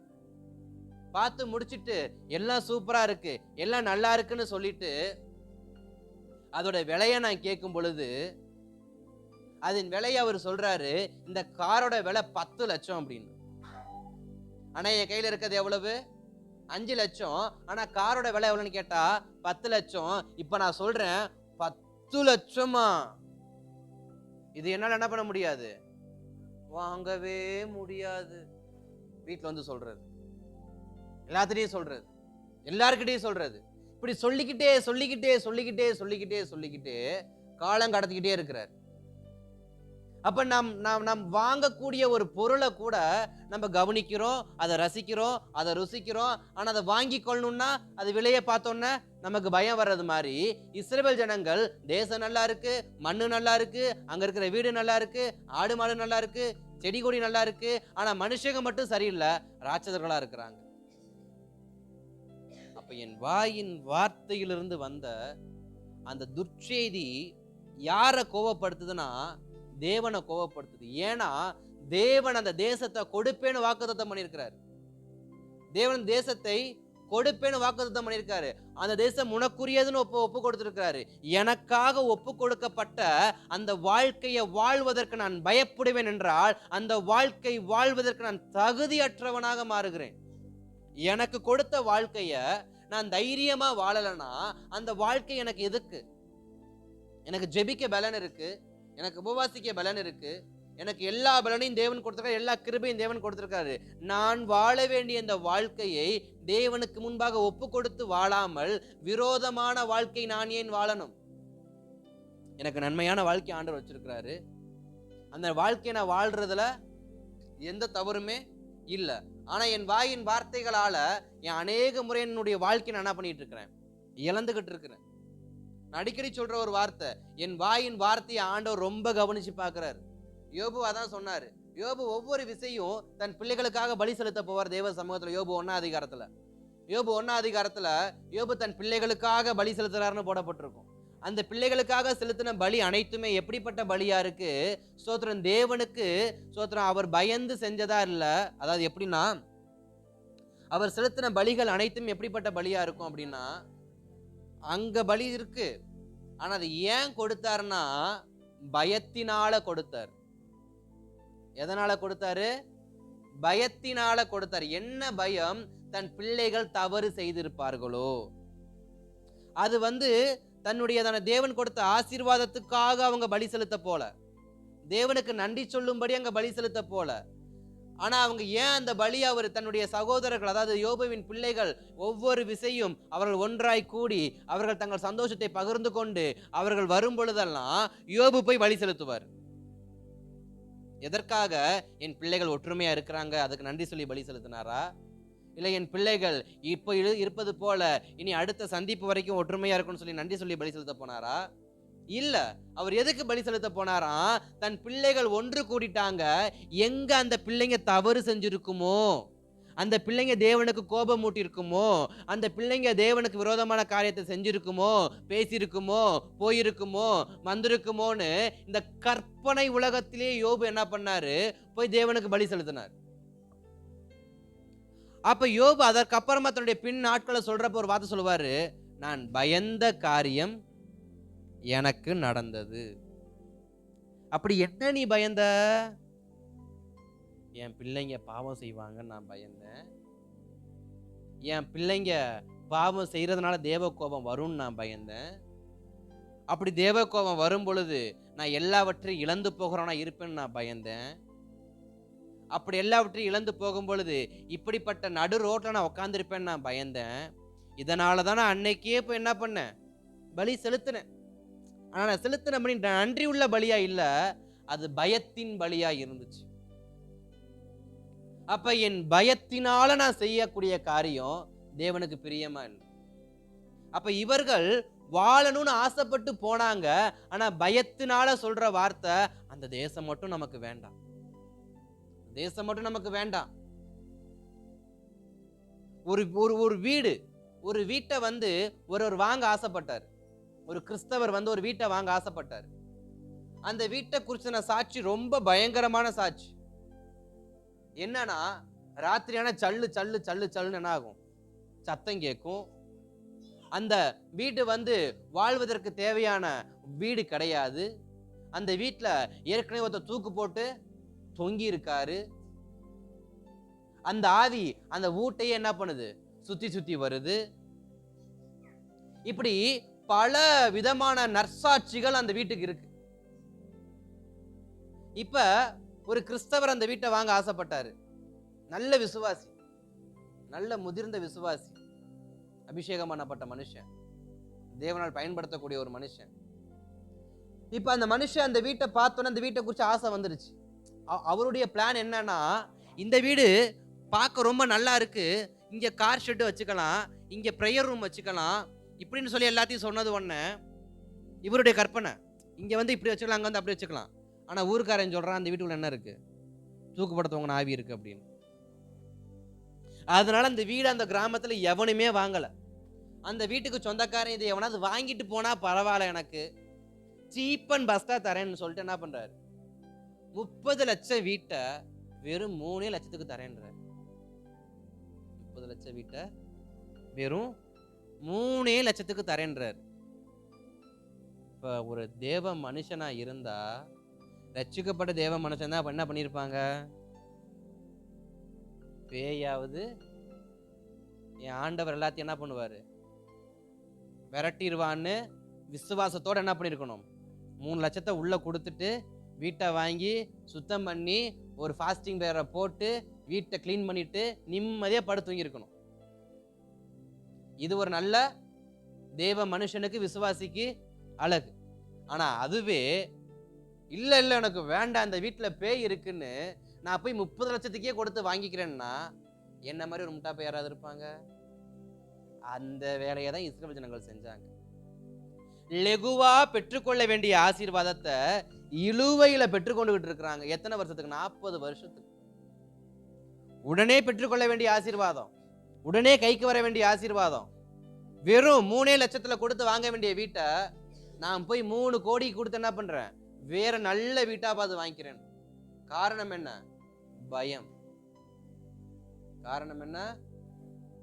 பார்த்து முடிச்சுட்டு எல்லாம் சூப்பரா இருக்கு, எல்லாம் நல்லா இருக்குன்னு சொல்லிட்டு அதோட விலையை நான் கேட்கும் பொழுது அதன் விலையை அவர் சொல்றாரு, இந்த காரோட விலை 10 லட்சம் அப்படின்னு. ஆனா என் கையில இருக்கிறது எவ்வளவு? 5 லட்சம். ஆனா காரோட விலை எவ்வளவுன்னு கேட்டா 10 லட்சம். இப்ப நான் சொல்றேன், 10 லட்சமா? இது என்னால என்ன பண்ண முடியாது, வாங்கவே முடியாது. வீட்டுல வந்து சொல்றது, எல்லாத்திட்டையும் சொல்றது, எல்லாருக்கிட்டையும் சொல்றது. இப்படி சொல்லிக்கிட்டே சொல்லிக்கிட்டே சொல்லிக்கிட்டே சொல்லிக்கிட்டே சொல்லிக்கிட்டே காலம் கடத்திக்கிட்டே இருக்கிறார். அப்ப நாம் வாங்கக்கூடிய ஒரு பொருளை கூட நம்ம கவனிக்கிறோம், அதை ரசிக்கிறோம், அதை ருசிக்கிறோம். ஆனா அதை வாங்கி கொள்ளணும்னா அது விலையை பார்த்தோன்னா நமக்கு பயம் வர்றது மாதிரி இஸ்ரவேல் ஜனங்கள் தேசம் நல்லா இருக்கு, மண்ணு நல்லா இருக்கு, அங்க இருக்கிற வீடு நல்லா இருக்கு, ஆடு மாடு நல்லா இருக்கு, செடி கொடி நல்லா இருக்கு, ஆனா மனுஷங்க மட்டும் சரியில்லை, ராட்சதர்களா இருக்கிறாங்க. அப்ப அப்ப என் வாயின் வார்த்தையிலிருந்து வந்த அந்த துர்ச்செய்தி யாரை கோபப்படுத்துதுன்னா தேவனை கோபப்படுத்துது. ஏன்னா தேவன் அந்த தேசத்தை கொடுப்பேன்னு வாக்குத்தத்தம் பண்ணியிருக்கிறார். தேவன் தேசத்தை கொடுப்பேன்னு வாக்குத்தத்தம் பண்ணியிருக்காரு. அந்த தேசம் உனக்குரியதுன்னு ஒப்பு கொடுத்திருக்கிறாரு. எனக்காக ஒப்பு கொடுக்கப்பட்ட அந்த வாழ்க்கையை வாழ்வதற்கு நான் பயப்படுவேன் என்றால் அந்த வாழ்க்கை வாழ்வதற்கு நான் தகுதியற்றவனாக மாறுகிறேன். எனக்கு கொடுத்த வாழ்க்கைய நான் தைரியமா வாழலனா அந்த வாழ்க்கை எனக்கு எதுக்கு? எனக்கு ஜெபிக்க பலன் இருக்கு, எனக்கு உபவாசிக்க பலன் இருக்கு, எனக்கு எல்லா பலனையும் தேவன் கொடுத்திருக்காரு, எல்லா கிருபையும் தேவன் கொடுத்திருக்காரு. நான் வாழ வேண்டிய இந்த வாழ்க்கையை தேவனுக்கு முன்பாக ஒப்பு கொடுத்து வாழாமல் விரோதமான வாழ்க்கை நான் ஏன் வாழணும்? எனக்கு நன்மையான வாழ்க்கை ஆண்டவர் வச்சிருக்கிறாரு. அந்த வாழ்க்கையை நான் வாழ்றதுல எந்த தவறுமே இல்லை. ஆனா என் வாயின் வார்த்தைகளால என் அநேக முறை என்னுடைய வாழ்க்கை நான் என்ன பண்ணிட்டு இருக்கிறேன்? இழந்துகிட்டு இருக்கிறேன். நான் அடிக்கடி சொல்ற ஒரு வார்த்தை, என் வாயின் வார்த்தையை ஆண்டவர் ரொம்ப கவனிச்சு பார்க்கிறாரு. யோபு அதான் சொன்னாரு. யோபு ஒவ்வொரு விஷயம் தன் பிள்ளைகளுக்காக பலி செலுத்த போவார் தேவ சமூகத்துல. யோபு 1ஆம் அதிகாரத்துல யோபு தன் பிள்ளைகளுக்காக பலி செலுத்துறாருன்னு போடப்பட்டிருக்கும். அந்த பிள்ளைகளுக்காக செலுத்தின பலி அனைத்துமே எப்படிப்பட்ட பலியா இருக்கு? ஸ்தோத்திரம், தேவனுக்கு ஸ்தோத்திரம், அவர் பயந்து செஞ்சதா இல்ல. அதாவது எப்படின்னா, அவர் செலுத்தின பலிகள் அனைத்தும் எப்படிப்பட்ட பலியா இருக்கும் அப்படின்னா, அங்க பலி இருக்கு, ஆனா அது ஏன் கொடுத்தாருன்னா பயத்தினால கொடுத்தார். எதனால கொடுத்தாரு? பயத்தினால கொடுத்தார். என்ன பயம்? தன் பிள்ளைகள் தவறு செய்திருப்பார்களோ. அது தன்னுடைய தேவன் கொடுத்த ஆசீர்வாதத்துக்காக அவங்க பலி செலுத்த போல, தேவனுக்கு நன்றி சொல்லும்படி அங்க பலி செலுத்த போல. ஆனா அவங்க ஏன் அந்த பலி, அவர் தன்னுடைய சகோதரர்கள், அதாவது யோபுவின் பிள்ளைகள் ஒவ்வொரு விசையும் அவர்கள் ஒன்றாய் கூடி அவர்கள் தங்கள் சந்தோஷத்தை பகிர்ந்து கொண்டு அவர்கள் வரும் பொழுதெல்லாம் யோபு போய் பலி செலுத்துவார். எதற்காக? என் பிள்ளைகள் ஒற்றுமையா இருக்கிறாங்க, அதுக்கு நன்றி சொல்லி பலி செலுத்தினாரா? இல்லை என் பிள்ளைகள் இப்போ இருப்பது போல இனி அடுத்த சந்திப்பு வரைக்கும் ஒற்றுமையா இருக்கும்னு சொல்லி நன்றி சொல்லி பலி செலுத்த போனாரா? இல்ல. அவர் எதுக்கு பலி செலுத்த போனாரா? தன் பிள்ளைகள் ஒன்று கூடிட்டாங்க, எங்க அந்த பிள்ளைங்க தவறு செஞ்சிருக்குமோ, அந்த பிள்ளைங்க தேவனுக்கு கோபம் மூட்டி இருக்குமோ, அந்த பிள்ளைங்க தேவனுக்கு விரோதமான காரியத்தை செஞ்சிருக்குமோ, பேசியிருக்குமோ, போயிருக்குமோ, வந்திருக்குமோன்னு இந்த கற்பனை உலகத்திலே யோபு என்ன பண்ணாரு? போய் தேவனுக்கு பலி செலுத்தினார். அப்ப யோபு அதற்கப்புறமா தன்னுடைய பின் நாட்களை சொல்றப்ப ஒரு வார்த்தை சொல்லுவாரு, நான் பயந்த காரியம் எனக்கு நடந்தது. அப்படி என்ன நீ பயந்த? என் பிள்ளைங்க பாவம் செய்வாங்கன்னு நான் பயந்தேன், என் பிள்ளைங்க பாவம் செய்யறதுனால தேவ கோபம் வரும்னு நான் பயந்தேன். அப்படி தேவ கோபம் வரும் பொழுது நான் எல்லாவற்றையும் இழந்து போகிறவனா இருப்பேன்னு நான் பயந்தேன். அப்படி எல்லாவற்றையும் இழந்து போகும் பொழுது இப்படிப்பட்ட நடு ரோட்ல நான் உட்காந்துருப்பேன்னு நான் பயந்தேன். இதனால தான் நான் அன்னைக்கே போய் என்ன பண்ணேன்? பலி செலுத்தினேன். ஆனா நான் செலுத்தின பலி நன்றி உள்ள பலியா இல்ல, அது பயத்தின் பலியா இருந்துச்சு. அப்ப என் பயத்தினால நான் செய்யக்கூடிய காரியம் தேவனுக்கு பிரியமா இல்லை. அப்ப இவர்கள் வாழணும்னு ஆசைப்பட்டு போனாங்க, ஆனா பயத்தினால சொல்ற வார்த்தை, அந்த தேசம் மட்டும் நமக்கு வேண்டாம், தேசம் மட்டும் நமக்கு வேண்டாம். ஒரு வீடு, ஒரு வீட்டை ஒருவர் வாங்க ஆசைப்பட்டார். ஒரு கிறிஸ்தவர் ஒரு வீட்டை வாங்க ஆசைப்பட்டார். அந்த வீட்டை குறிச்சின சாட்சி ரொம்ப பயங்கரமான சாட்சி. என்னன்னா, ராத்திரியான சல்லு சல்லு சல்லு சல்லுன்னு என்ன ஆகும்? சத்தம் கேட்கும். அந்த வீடு வாழ்வதற்கு தேவையான வீடு கிடையாது. அந்த வீட்டுல ஏற்கனவே ஒருத்தர் தூக்கு போட்டு தொங்கி இருக்காரு. அந்த ஆவி அந்த வீட்டையே என்ன பண்ணுது? சுத்தி சுத்தி வருது. இப்படி பல விதமான நற்சாட்சிகள் அந்த வீட்டுக்கு இருக்கு. இப்ப ஒரு கிறிஸ்தவர் அந்த வீட்டை வாங்க ஆசைப்பட்டாரு. நல்ல விசுவாசி, நல்ல முதிர்ந்த விசுவாசி, அபிஷேகம் பண்ணப்பட்ட மனுஷன், தேவனால் பயன்படுத்தக்கூடிய ஒரு மனுஷன். இப்ப அந்த மனுஷன் அந்த வீட்டை பார்த்தோன்னே அந்த வீட்டை குறித்து ஆசை வந்துருச்சு. அவருடைய பிளான் என்னன்னா, இந்த வீடு பார்க்க ரொம்ப நல்லா இருக்கு, இங்க கார் ஷெட் வச்சுக்கலாம், இங்க ப்ரேயர் ரூம் வச்சுக்கலாம் இப்படின்னு சொல்லி எல்லாத்தையும் சொன்னது ஒண்ணு. இவருடைய கற்பனை, இங்க இப்படி வச்சுக்கலாம், அங்க அப்படி வச்சுக்கலாம். ஆனா ஊருக்காரன் சொல்றான், அந்த வீட்டுக்குள்ள என்ன இருக்கு? தூக்குப்படுத்தவங்க ஆவி இருக்கு அப்படின்னு. அதனால அந்த வீடு அந்த கிராமத்துல எவனுமே வாங்கல. அந்த வீட்டுக்கு சொந்தக்காரன் இதை எவனாவது வாங்கிட்டு போனா பரவாயில்ல, எனக்கு சீப் அண்ட் பஸ்டா தரேன்னு சொல்லிட்டு என்ன பண்றாரு, 30 லட்சம் வீட்டை வெறும் 3 லட்சத்துக்கு தரேன்றார். 30 லட்சம் வீட்டை வெறும் 3 லட்சத்துக்கு தரேன்றார். இப்ப ஒரு தேவ மனுஷனா இருந்தா, ரட்சிக்கப்பட்ட தேவ மனுஷன் தான் என்ன பண்ணிருப்பாங்க, பேயாவது என் ஆண்டவர் எல்லாத்தையும் என்ன பண்ணுவாரு, விரட்டிடுவான்னு விசுவாசத்தோட என்ன பண்ணிருக்கணும், 3 லட்சத்தை உள்ள கொடுத்துட்டு வீட்டை வாங்கி சுத்தம் பண்ணி ஒரு ஃபாஸ்டிங் பேரை போட்டு வீட்டை கிளீன் பண்ணிட்டு நிம்மதியா படுத்து தூங்கியிருக்கணும். இது ஒரு நல்ல தேவ மனுஷனுக்கு, விசுவாசிக்கு அழகு. ஆனா அதுவே இல்ல எனக்கு வேண்டாம், அந்த வீட்டுல பேய் இருக்குன்னு நான் போய் 30 லட்சத்துக்கே கொடுத்து வாங்கிக்கிறேன்னா என்ன மாதிரி ஒரு முட்டா பேய் யாராவது இருப்பாங்க? அந்த வேலையை தான் இஸ்ரவேல் ஜனங்கள் செஞ்சாங்க. லெகுவா பெற்றுக்கொள்ள வேண்டிய ஆசீர்வாதத்தை இழுவையில பெற்றுக்கொண்டுகிட்டு இருக்கிறாங்க. எத்தனை வருஷத்துக்கு? 40 வருஷத்துக்கு. உடனே பெற்றுக்கொள்ள வேண்டிய ஆசீர்வாதம், உடனே கைக்கு வர வேண்டிய ஆசீர்வாதம், வெறும் 3 லட்சத்துல கொடுத்து வாங்க வேண்டிய வீட்டை நான் போய் 3 கோடி கொடுத்து என்ன பண்றேன், வேற நல்ல வீட்டா பார்த்து வாங்கிக்கிறேன். காரணம் என்ன? பயம். காரணம் என்ன?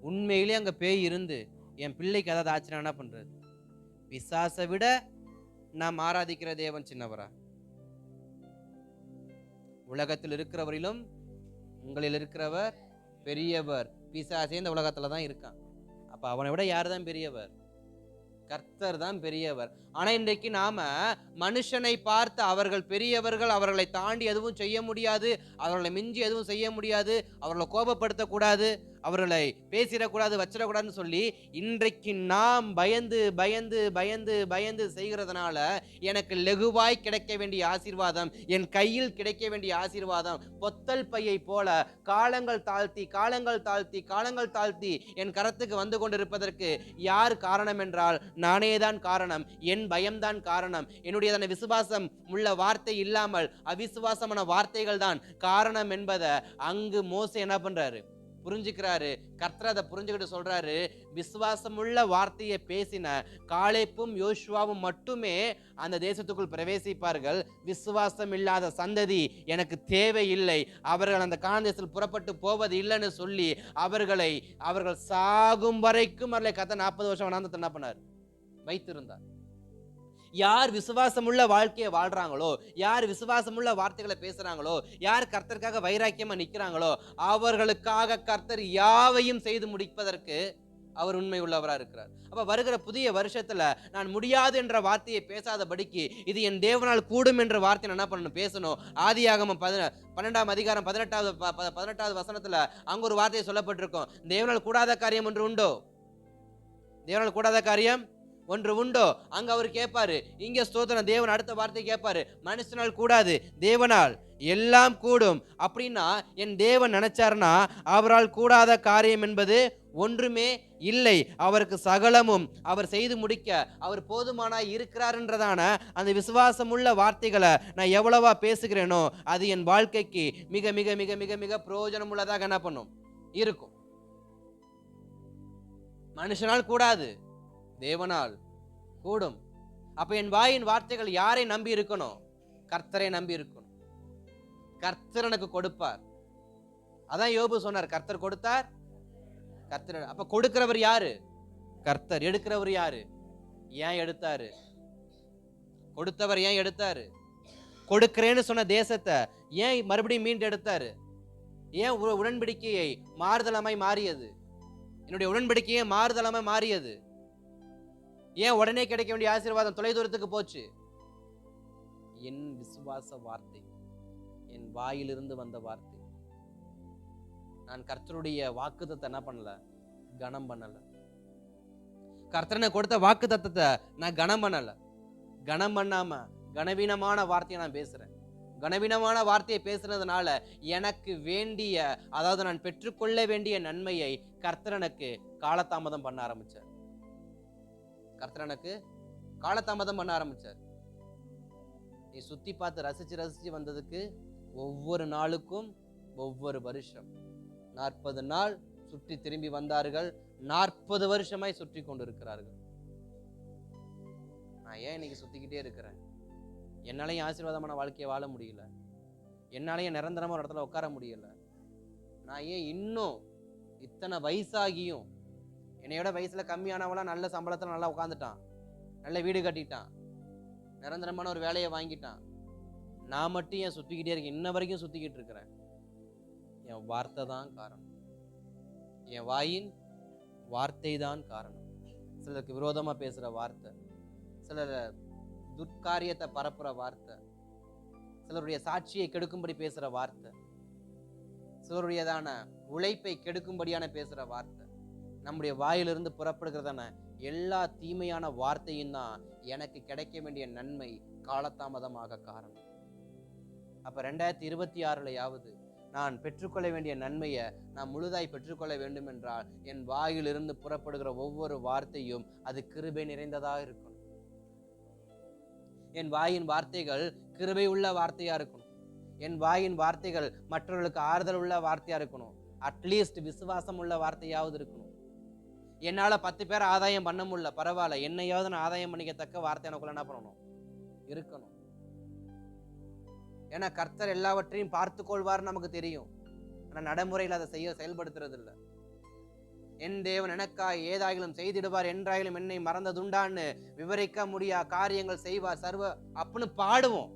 உண்மையிலே அங்க பேய் இருந்து என் பிள்ளைக்கு ஏதாவது ஆச்சரியம் என்ன பண்றது? பிசாசை விட நாம் ஆராதிக்கிற தேவன் சின்னவரா? உலகத்தில் இருக்கிறவரிலும் உங்களில் இருக்கிறவர் பெரியவர். பிசாசே இந்த உலகத்துல தான் இருக்கான். அப்ப அவனை விட யார் தான் பெரியவர்? கர்த்தர் தான் பெரியவர். ஆனா இன்றைக்கு நாம மனுஷனை பார்த்து அவர்கள் பெரியவர்கள், அவர்களை தாண்டி எதுவும் செய்ய முடியாது, அவர்களை மிஞ்சி எதுவும் செய்ய முடியாது, அவர்களை கோபப்படுத்தக்கூடாது, அவர்களை பேசிடக்கூடாது, வச்சிடக்கூடாதுன்னு சொல்லி இன்றைக்கு நாம் பயந்து பயந்து பயந்து பயந்து செய்கிறதுனால எனக்கு லெகுவாய் கிடைக்க வேண்டிய ஆசீர்வாதம், என் கையில் கிடைக்க வேண்டிய ஆசீர்வாதம் பொத்தல் பையை போல காலங்கள் தாழ்த்தி காலங்கள் தாழ்த்தி காலங்கள் தாழ்த்தி என் கரத்துக்கு வந்து கொண்டிருப்பதற்கு யார் காரணம் என்றால் நானே தான் காரணம். என் பயம்தான் காரணம். என்னுடைய விசுவாசம் உள்ள வார்த்தை இல்லாமல் அவிசுவாசமான வார்த்தைகள் தான் காரணம் என்பதை அங்கு மோசே என்ன பண்றாரு, புரிஞ்சுக்கிறாரு. கர்த்தர் அதை புரிஞ்சுக்கிட்டு சொல்றாரு, விசுவாசமுள்ள வார்த்தையை பேசின காலேப்பும் யோசுவாவும் மட்டுமே அந்த தேசத்துக்குள் பிரவேசிப்பார்கள். விசுவாசம் இல்லாத சந்ததி எனக்கு தேவையில்லை, அவர்கள் அந்த கானான் தேசத்தில் புறப்பட்டு போவது இல்லைன்னு சொல்லி அவர்கள் சாகும் வரைக்கும் அவர்களை கர்த்தர் 40 வருஷம் வனாந்தரத்தில் என்ன பண்ணார், வைத்திருந்தார். யார் விசுவாசமுள்ள வாழ்க்கையை வாழ்றாங்களோ, யார் விசுவாசமுள்ள வார்த்தைகளை பேசுறாங்களோ, யார் கர்த்தருக்காக வைராக்கியமா நிக்கிறாங்களோ அவர்களுக்காக கர்த்தர் யாவையும் செய்து முடிப்பதற்கு அவர் உண்மை உள்ளவராக இருக்கிறார். அப்ப வருகிற புதிய வருஷத்துல நான் முடியாது என்ற வார்த்தையை பேசாதபடிக்கு இது என் தேவனால் கூடும் என்ற வார்த்தை என்ன பண்ணணும், பேசணும். ஆதியாகமம் 12ஆம் அதிகாரம் 18வது வசனத்துல அங்க ஒரு வார்த்தையை சொல்லப்பட்டிருக்கும், தேவனால் கூடாத காரியம் ஒன்று உண்டோ? தேவனால் கூடாத காரியம் ஒன்று உண்டோ? அங்க அவர் கேட்பாரு, இங்க ஸ்தோத்திரம். தேவன் அடுத்த வார்த்தை கேட்பாரு, மனுஷனால் கூடாது, தேவனால் எல்லாம் கூடும். அப்படின்னா என் தேவன் நினைச்சாருன்னா அவரால் கூடாத காரியம் என்பது ஒன்றுமே இல்லை. அவருக்கு சகலமும் அவர் செய்து முடிக்க அவர் போதுமானாய் இருக்கிறார்ன்றதான அந்த விசுவாசமுள்ள வார்த்தைகளை நான் எவ்வளவா பேசுகிறேனோ அது என் வாழ்க்கைக்கு மிக மிக மிக மிக மிக பிரயோஜனம் உள்ளதாக என்ன பண்ணும், இருக்கும். மனுஷனால் கூடாது, தேவனால் கூடும். அப்ப என் வாயின் வார்த்தைகள் யாரை நம்பி இருக்கணும்? கர்த்தரை நம்பி இருக்கணும். கர்த்தர் எனக்கு கொடுப்பார். அதான் யோபு சொன்னார், கர்த்தர் கொடுத்தார், கர்த்தர். அப்ப கொடுக்கிறவர் யாரு? கர்த்தர். எடுக்கிறவர் யாரு? ஏன் எடுத்தாரு? கொடுத்தவர் ஏன் எடுத்தாரு? கொடுக்கிறேன்னு சொன்ன தேசத்தை ஏன் மறுபடியும் மீண்டு எடுத்தாரு? ஏன் உடன்படிக்கையை மாறுதலமாய் மாறியது? என்னுடைய உடன்படிக்கையே மாறுதலமாய் மாறியது. ஏன் உடனே கிடைக்க வேண்டிய ஆசீர்வாதம் தொலைதூரத்துக்கு போச்சு? என் விசுவாச வார்த்தை, என் வாயிலிருந்து வந்த வார்த்தை. நான் கர்த்தருடைய வாக்குத்தத்தை என்ன பண்ணல, கனம் பண்ணல. கர்த்தரனை கொடுத்த வாக்கு தத்தத்தை நான் கனம் பண்ணல. கனம் பண்ணாம கனவீனமான வார்த்தையை நான் பேசுறேன். கனவீனமான வார்த்தையை பேசுறதுனால எனக்கு வேண்டிய, அதாவது நான் பெற்றுக்கொள்ள வேண்டிய நன்மையை கர்த்தரனுக்கு காலதாமதம் பண்ண ஆரம்பிச்சார். கர்த்தரனுக்கு காலதாமதம் பண்ண ஆரம்பிச்சார். நீ சுத்தி பார்த்து ரசிச்சு ரசிச்சு வந்ததுக்கு ஒவ்வொரு நாளுக்கும் ஒவ்வொரு வருஷம் 40 நாள் சுற்றி திரும்பி வந்தார்கள். 40 வருஷமாய் சுற்றி கொண்டு இருக்கிறார்கள். நான் ஏன் இன்னைக்கு சுத்திக்கிட்டே இருக்கிறேன்? என்னாலையும் ஆசீர்வாதமான வாழ்க்கையை வாழ முடியல, என்னாலையும் நிரந்தரமா ஒரு இடத்துல உட்கார முடியல. நான் ஏன் இன்னும் இத்தனை வயசாகியும், என்னையோட வயசுல கம்மியானவெல்லாம் நல்ல சம்பளத்துல நல்லா உட்காந்துட்டான், நல்ல வீடு கட்டிட்டான், நிரந்தரமான ஒரு வேலையை வாங்கிட்டான், நான் மட்டும் ஏன் சுத்திக்கிட்டே இருக்கேன்? இன்ன வரைக்கும் சுத்திக்கிட்டு இருக்கிறேன். என் வார்த்தை தான் காரணம், என் வாயின் வார்த்தை தான் காரணம். சிலருக்கு விரோதமா பேசுற வார்த்தை, சிலர் துர்காரியத்தை பரப்புற வார்த்தை, சிலருடைய சாட்சியை கெடுக்கும்படி பேசுற வார்த்தை, சிலருடையதான உழைப்பை கெடுக்கும்படியான பேசுற வார்த்தை, நம்முடைய வாயிலிருந்து புறப்படுகிறதான எல்லா தீமையான வார்த்தையும் தான் எனக்கு கிடைக்க வேண்டிய நன்மை காலதாமதமாக காரணம். அப்ப 2026 நான் பெற்றுக்கொள்ள வேண்டிய நன்மையை நான் முழுதாய் பெற்றுக்கொள்ள வேண்டும் என்றால் என் வாயிலிருந்து புறப்படுகிற ஒவ்வொரு வார்த்தையும் அது கிருபை நிறைந்ததாக இருக்கணும். என் வாயின் வார்த்தைகள் கிருபை உள்ள வார்த்தையா இருக்கணும். என் வாயின் வார்த்தைகள் மற்றவர்களுக்கு ஆறுதல் உள்ள வார்த்தையா இருக்கணும். அட்லீஸ்ட் விசுவாசம் உள்ள வார்த்தையாவது இருக்கணும். என்னால 10 பேர் ஆதாயம் பண்ண முடியல, பரவாயில்ல, என்னையாவது நான் ஆதாயம் பண்ணிக்கத்தக்க வார்த்தை எனக்குள்ள என்ன பண்ணணும்? இருக்கணும். ஏன்னா கர்த்தர் எல்லாவற்றையும் பார்த்து கொள்வார்னு நமக்கு தெரியும். ஆனா நடைமுறையில் அதை செயல்படுத்துறது இல்லை. என் தேவன் எனக்காய் ஏதாயிலும் செய்திடுவார், என்றாயிலும் என்னை மறந்ததுண்டான்னு விவரிக்க முடியா காரியங்கள் செய்வார் சர்வ அப்படின்னு பாடுவோம்.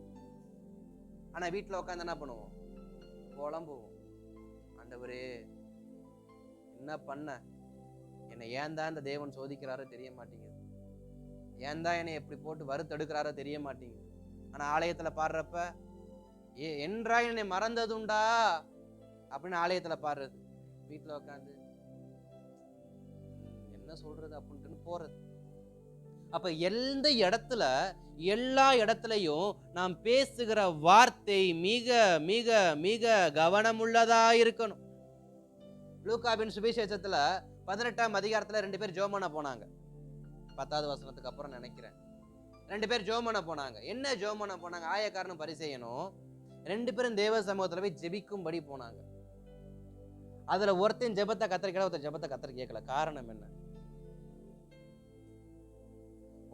ஆனா வீட்டுல உட்காந்து என்ன பண்ணுவோம்? புலம்புவோம். ஆண்டவரே என்ன பண்ண, என்னை ஏன் தான் இந்த தேவன் சோதிக்கிறாரோ தெரிய மாட்டேங்குது, ஏன் தான் என்னை எப்படி போட்டு வறுத்தெடுக்கிறாரோ தெரிய மாட்டேங்குது. ஆனா ஆலயத்துல பாடுறப்ப என்றாய் என்னை மறந்ததுண்டா அப்படின்னு ஆலயத்துல பாடுறது, வீட்டுல உட்காந்து என்ன சொல்றது அப்படின்ட்டு போறது. அப்ப எந்த இடத்துல, எல்லா இடத்துலையும் நாம் பேசுகிற வார்த்தை மிக மிக மிக கவனமுள்ளதா இருக்கணும். லூக்காவின் சுவிசேஷத்துல 18ஆம் அதிகாரத்துல 2 பேர் ஜெபம் பண்ண போனாங்க. 10வது வசனத்துக்கு அப்புறம் நினைக்கிறேன். 2 பேர் ஜெபம் பண்ண போனாங்க. என்ன ஜெபம் பண்ண போனாங்க? ஆயக்காரனும் பரிசேயனும் 2 பேரும் தேவ சமூகத்துல போய் ஜெபிக்கும்படி போனாங்க. அதுல ஒருத்தன் ஜெபத்தை கத்தர் கேட்கல, ஒருத்தன் ஜெபத்தை கத்தர் கேட்கல. காரணம் என்ன?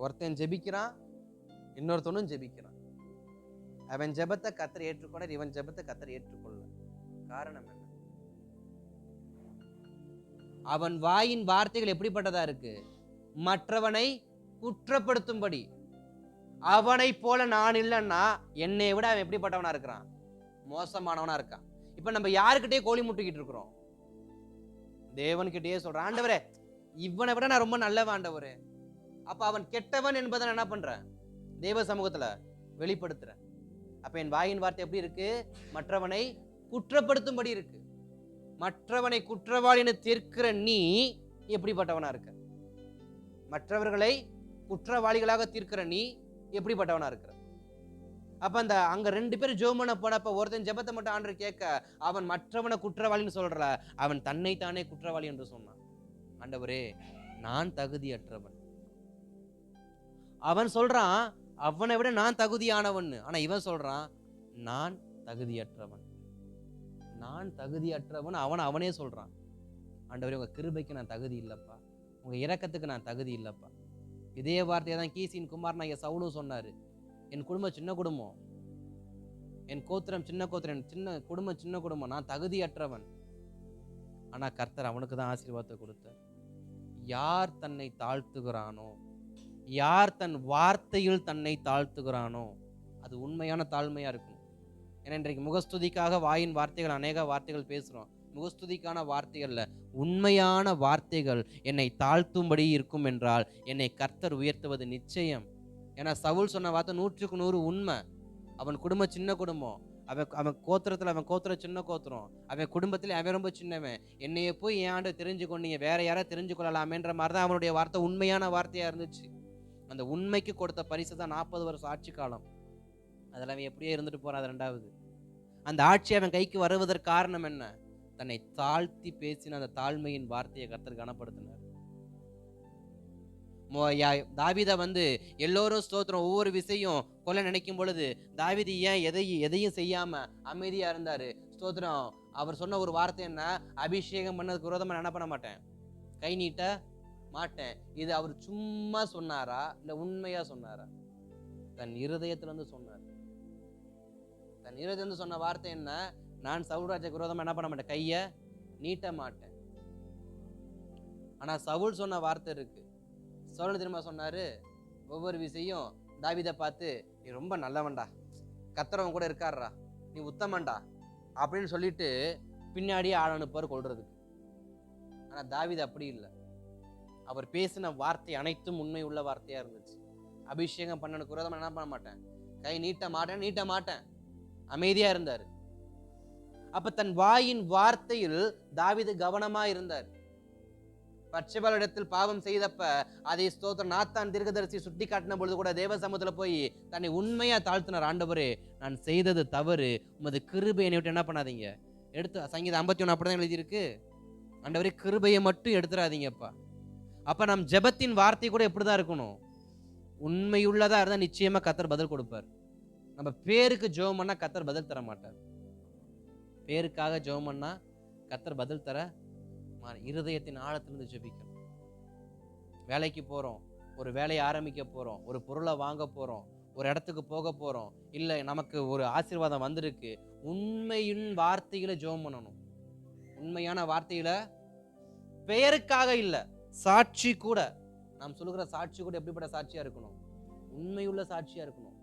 ஒருத்தன் ஜெபிக்கிறான், இன்னொருத்தனும் ஜெபிக்கிறான். அவன் ஜெபத்தை கத்தர் ஏற்றுக்கொள்ள, இவன் ஜெபத்தை கத்தர் ஏற்றுக்கொள்ள. காரணம் என்ன? அவன் வாயின் வார்த்தைகள் எப்படிப்பட்டதா இருக்கு? மற்றவனை குற்றப்படுத்தும்படி. அவனை போல நான் இல்லைன்னா என்னை விட அவன் எப்படிப்பட்டவனா இருக்கிறான்? மோசமானவனா இருக்கான். இப்ப நம்ம யாருக்கிட்டே கோழி முட்டிக்கிட்டு இருக்கிறோம்? தேவன்கிட்டயே சொல்றான், ஆண்டவரே இவனை விட நான் ரொம்ப நல்லவன் ஆண்டவரே. அப்ப அவன் கெட்டவன் என்பதை நான் என்ன பண்றேன்? தேவ சமூகத்துல வெளிப்படுத்துறேன். அப்ப என் வாயின் வார்த்தை எப்படி இருக்கு? மற்றவனை குற்றப்படுத்தும்படி இருக்கு. மற்றவனை குற்றவாளின்னு தீர்க்கிற நீ எப்படிப்பட்டவனா இருக்க? மற்றவர்களை குற்றவாளிகளாக தீர்க்கிற நீ எப்படிப்பட்டவனா இருக்கிற? அப்ப அந்த அங்க 2 பேர் ஜெபம் போனப்ப ஒருத்தன் ஜெபத்தை மட்டும் ஆண்டவர் கேட்க, அவன் மற்றவனை குற்றவாளின்னு சொல்ற, அவன் தன்னைத்தானே குற்றவாளி என்று சொன்னான். ஆண்டவரே நான் தகுதியற்றவன். அவன் சொல்றான் அவனை விட நான் தகுதியானவன். ஆனா இவன் சொல்றான் நான் தகுதியற்றவன். நான் தகுதியற்றவன் அவனே சொல்றான். ஆண்டவரே உங்க கிருபைக்கு நான் தகுதி இல்லப்பா, உங்க இரக்கத்துக்கு நான் தகுதி இல்லப்பா. இதே வார்த்தையை தான் கீசின் குமாரனாகிய சவுலும் சொன்னாரு. என் குடும்பம் சின்ன குடும்பம், என் கோத்திரம் சின்ன கோத்திரம், சின்ன குடும்பம், நான் தகுதியற்றவன். ஆனா கர்த்தர் அவனுக்கு தான் ஆசீர்வாதத்தை கொடுத்தார். யார் தன்னை தாழ்த்துகிறானோ, யார் தன் வார்த்தையில் தன்னை தாழ்த்துகிறானோ அது உண்மையான தாழ்மையா இருக்கணும். ஏன்னா இன்றைக்கு முகஸ்துதிக்காக வாயின் வார்த்தைகள், அநேக வார்த்தைகள் பேசுறோம். முகஸ்துதிக்கான வார்த்தைகள்ல உண்மையான வார்த்தைகள் என்னை தாழ்த்தும்படி இருக்கும் என்றால் என்னை கர்த்தர் உயர்த்துவது நிச்சயம். ஏன்னா சவுல் சொன்ன வார்த்தை 100க்கு 100 உண்மை. அவன் குடும்பம் சின்ன குடும்பம், அவன் கோத்திரத்துல அவன் கோத்திரம் சின்ன கோத்திரம், அவன் குடும்பத்துல அவன் ரொம்ப சின்னவன். என்னைய போய் ஏன் தெரிஞ்சு கொண்டீங்க, வேற யாராவது தெரிஞ்சு கொள்ளலாமேன்ற மாதிரிதான் அவனுடைய வார்த்தை உண்மையான வார்த்தையா இருந்துச்சு. அந்த உண்மைக்கு கொடுத்த பரிசு தான் 40 வருஷம் ஆட்சி காலம். அதில் அவன் எப்படியே இருந்துட்டு போறான். அது 2வது. அந்த ஆட்சி அவன் கைக்கு வருவதற்கு காரணம் என்ன? தன்னை தாழ்த்தி பேசின அந்த தாழ்மையின் வார்த்தையை கர்த்தர் கனப்படுத்தினார். தாவீதை எல்லோரும் ஸ்தோத்திரம் ஒவ்வொரு விஷயம் கொல்ல நினைக்கும் பொழுது தாவீது ஏன் எதையும் செய்யாம அமைதியா இருந்தாரு? ஸ்தோத்திரம். அவர் சொன்ன ஒரு வார்த்தை என்ன? அபிஷேகம் பண்ணதுக்கு விரோதமா என்ன பண்ண மாட்டேன், கை நீட்ட மாட்டேன். இது அவர் சும்மா சொன்னாரா இல்ல உண்மையா சொன்னாரா? தன் இருதயத்துல இருந்து சொன்னார். தன் இருதயத்துல சொன்ன வார்த்தை என்ன? நான் சவுல் ராஜாக்கு விரோதமா என்ன பண்ண மாட்டேன், கைய நீட்ட மாட்டேன். ஆனா சவுல் சொன்ன வார்த்தை இருக்கு. சவுல் திரும்ப சொன்னாரு, ஒவ்வொரு விஷயம் தாவீதை பார்த்து, நீ ரொம்ப நல்லவன்டா, கர்த்தரவன் கூட இருக்காருடா, நீ உத்தமன்டா அப்படின்னு சொல்லிட்டு பின்னாடியே ஆள் அனுப்புவார் கொல்றதுக்கு. ஆனா தாவீது அப்படி இல்லை. அவர் பேசின வார்த்தை அனைத்தும் உண்மை உள்ள வார்த்தையா இருந்துச்சு. அபிஷேகம் பண்ணனுக்கு விரோதமா என்ன பண்ண மாட்டேன், கை நீட்ட மாட்டேன், அமைதியா இருந்தார். அப்ப தன் வாயின் வார்த்தையில் தாவீது கவனமா இருந்தார். பட்சேபாளிடத்தில் பாவம் செய்தப்ப அதை ஸ்தோத்திரம் நாத்தான் தீர்க்கதரிசி சுட்டி காட்டின பொழுது கூட தேவ சமூகத்துல போய் தன்னை உண்மையா தாழ்த்தினார். ஆண்டவரே, நான் செய்தது தவறு, உமது கிருபையை விட்டு என்ன பண்ணாதீங்க எடுத்து. சங்கீதம் 51 அப்படிதான் எழுதியிருக்கு. ஆண்டவரே, கிருபையை மட்டும் எடுத்துடாதீங்கப்பா. அப்ப நம் ஜெபத்தின் வார்த்தை கூட எப்படிதான் இருக்கணும், உண்மையுள்ளதா இருந்தா நிச்சயமா கர்த்தர் பதில் கொடுப்பார். நம்ம பேருக்கு ஜெபம் பண்ணா கர்த்தர் பதில் தர மாட்டார். பேருக்காக ஜெபம் பண்ணா கர்த்தர் பதில் தர இருதயத்தின் ஆழத்திலிருந்து ஜெபிக்கணும். வேலைக்கு போறோம், ஒரு வேலையை ஆரம்பிக்க போறோம், ஒரு பொருளை வாங்க போறோம், ஒரு இடத்துக்கு போக போறோம், இல்ல நமக்கு ஒரு ஆசீர்வாதம் வந்திருக்கு, உண்மையின் வார்த்தையில ஜெபம் பண்ணணும். உண்மையான வார்த்தையில, பெயருக்காக இல்ல, சாட்சி கூட. நாம் சொல்லுகிற சாட்சி கூட எப்படிப்பட்ட சாட்சியா இருக்கணும், உண்மையுள்ள சாட்சியா இருக்கணும்.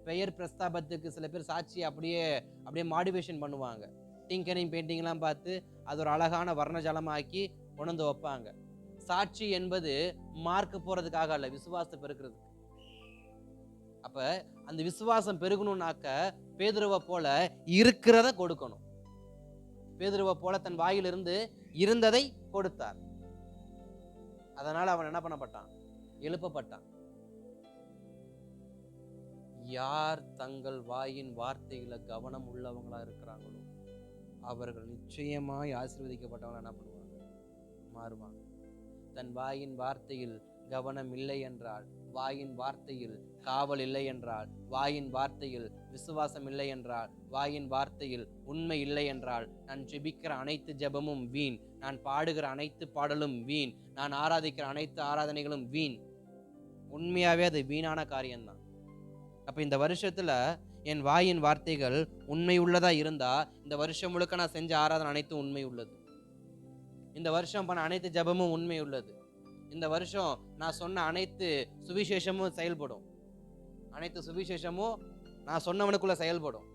பெயர் பிரஸ்தாபத்துக்கு சில பேர் சாட்சி அப்படியே மாடிவேஷன் பண்ணுவாங்க. டிங்கரிங் பெயிண்டிங்லாம் பார்த்து அது ஒரு அழகான வர்ணஜலமாக்கி கொண்டு வைப்பாங்க. சாட்சி என்பது மார்க் போறதுக்காக அல்ல, விசுவாசத்தை பெருக்கிறது. அப்ப அந்த விசுவாசம் பெருகணும்னாக்க பேதுருவை போல இருக்கிறத கொடுக்கணும். பேதுருவை போல தன் வாயிலிருந்து இருந்ததை கொடுத்தார். அதனால அவன் என்ன பண்ணப்பட்டான், எழுப்பப்பட்டான். யார் தங்கள் வாயின் வார்த்தைகளை கவனம் உள்ளவங்களா இருக்கிறாங்களோ அவர்கள் நிச்சயமாய் ஆசீர்வதிக்கப்பட்டவங்க என்ன பண்ணுவாங்க, மாறுவாங்க. தன் வாயின் வார்த்தையில் கவனம் இல்லை என்றால், வாயின் வார்த்தையில் காவல் இல்லை என்றால், வாயின் வார்த்தையில் விசுவாசம் இல்லை என்றால், வாயின் வார்த்தையில் உண்மை இல்லை என்றால், நான் ஜெபிக்கிற அனைத்து ஜெபமும் வீண், நான் பாடுகிற அனைத்து பாடலும் வீண், நான் ஆராதிக்கிற அனைத்து ஆராதனைகளும் வீண். உண்மையாவே அது வீணான காரியம்தான். அப்ப இந்த வருஷத்துல என் வாயின் வார்த்தைகள் உண்மை உள்ளதா இருந்தா, இந்த வருஷம் முழுக்க நான் செஞ்ச ஆராதனை அனைத்தும் உண்மை உள்ளது. இந்த வருஷம் பண்ண அனைத்து ஜெபமும் உண்மை உள்ளது. இந்த வருஷம் நான் சொன்ன அனைத்து சுவிசேஷமும் செயல்படும். அனைத்து சுவிசேஷமும் நான் சொன்னவனுக்குள்ள செயல்படும்.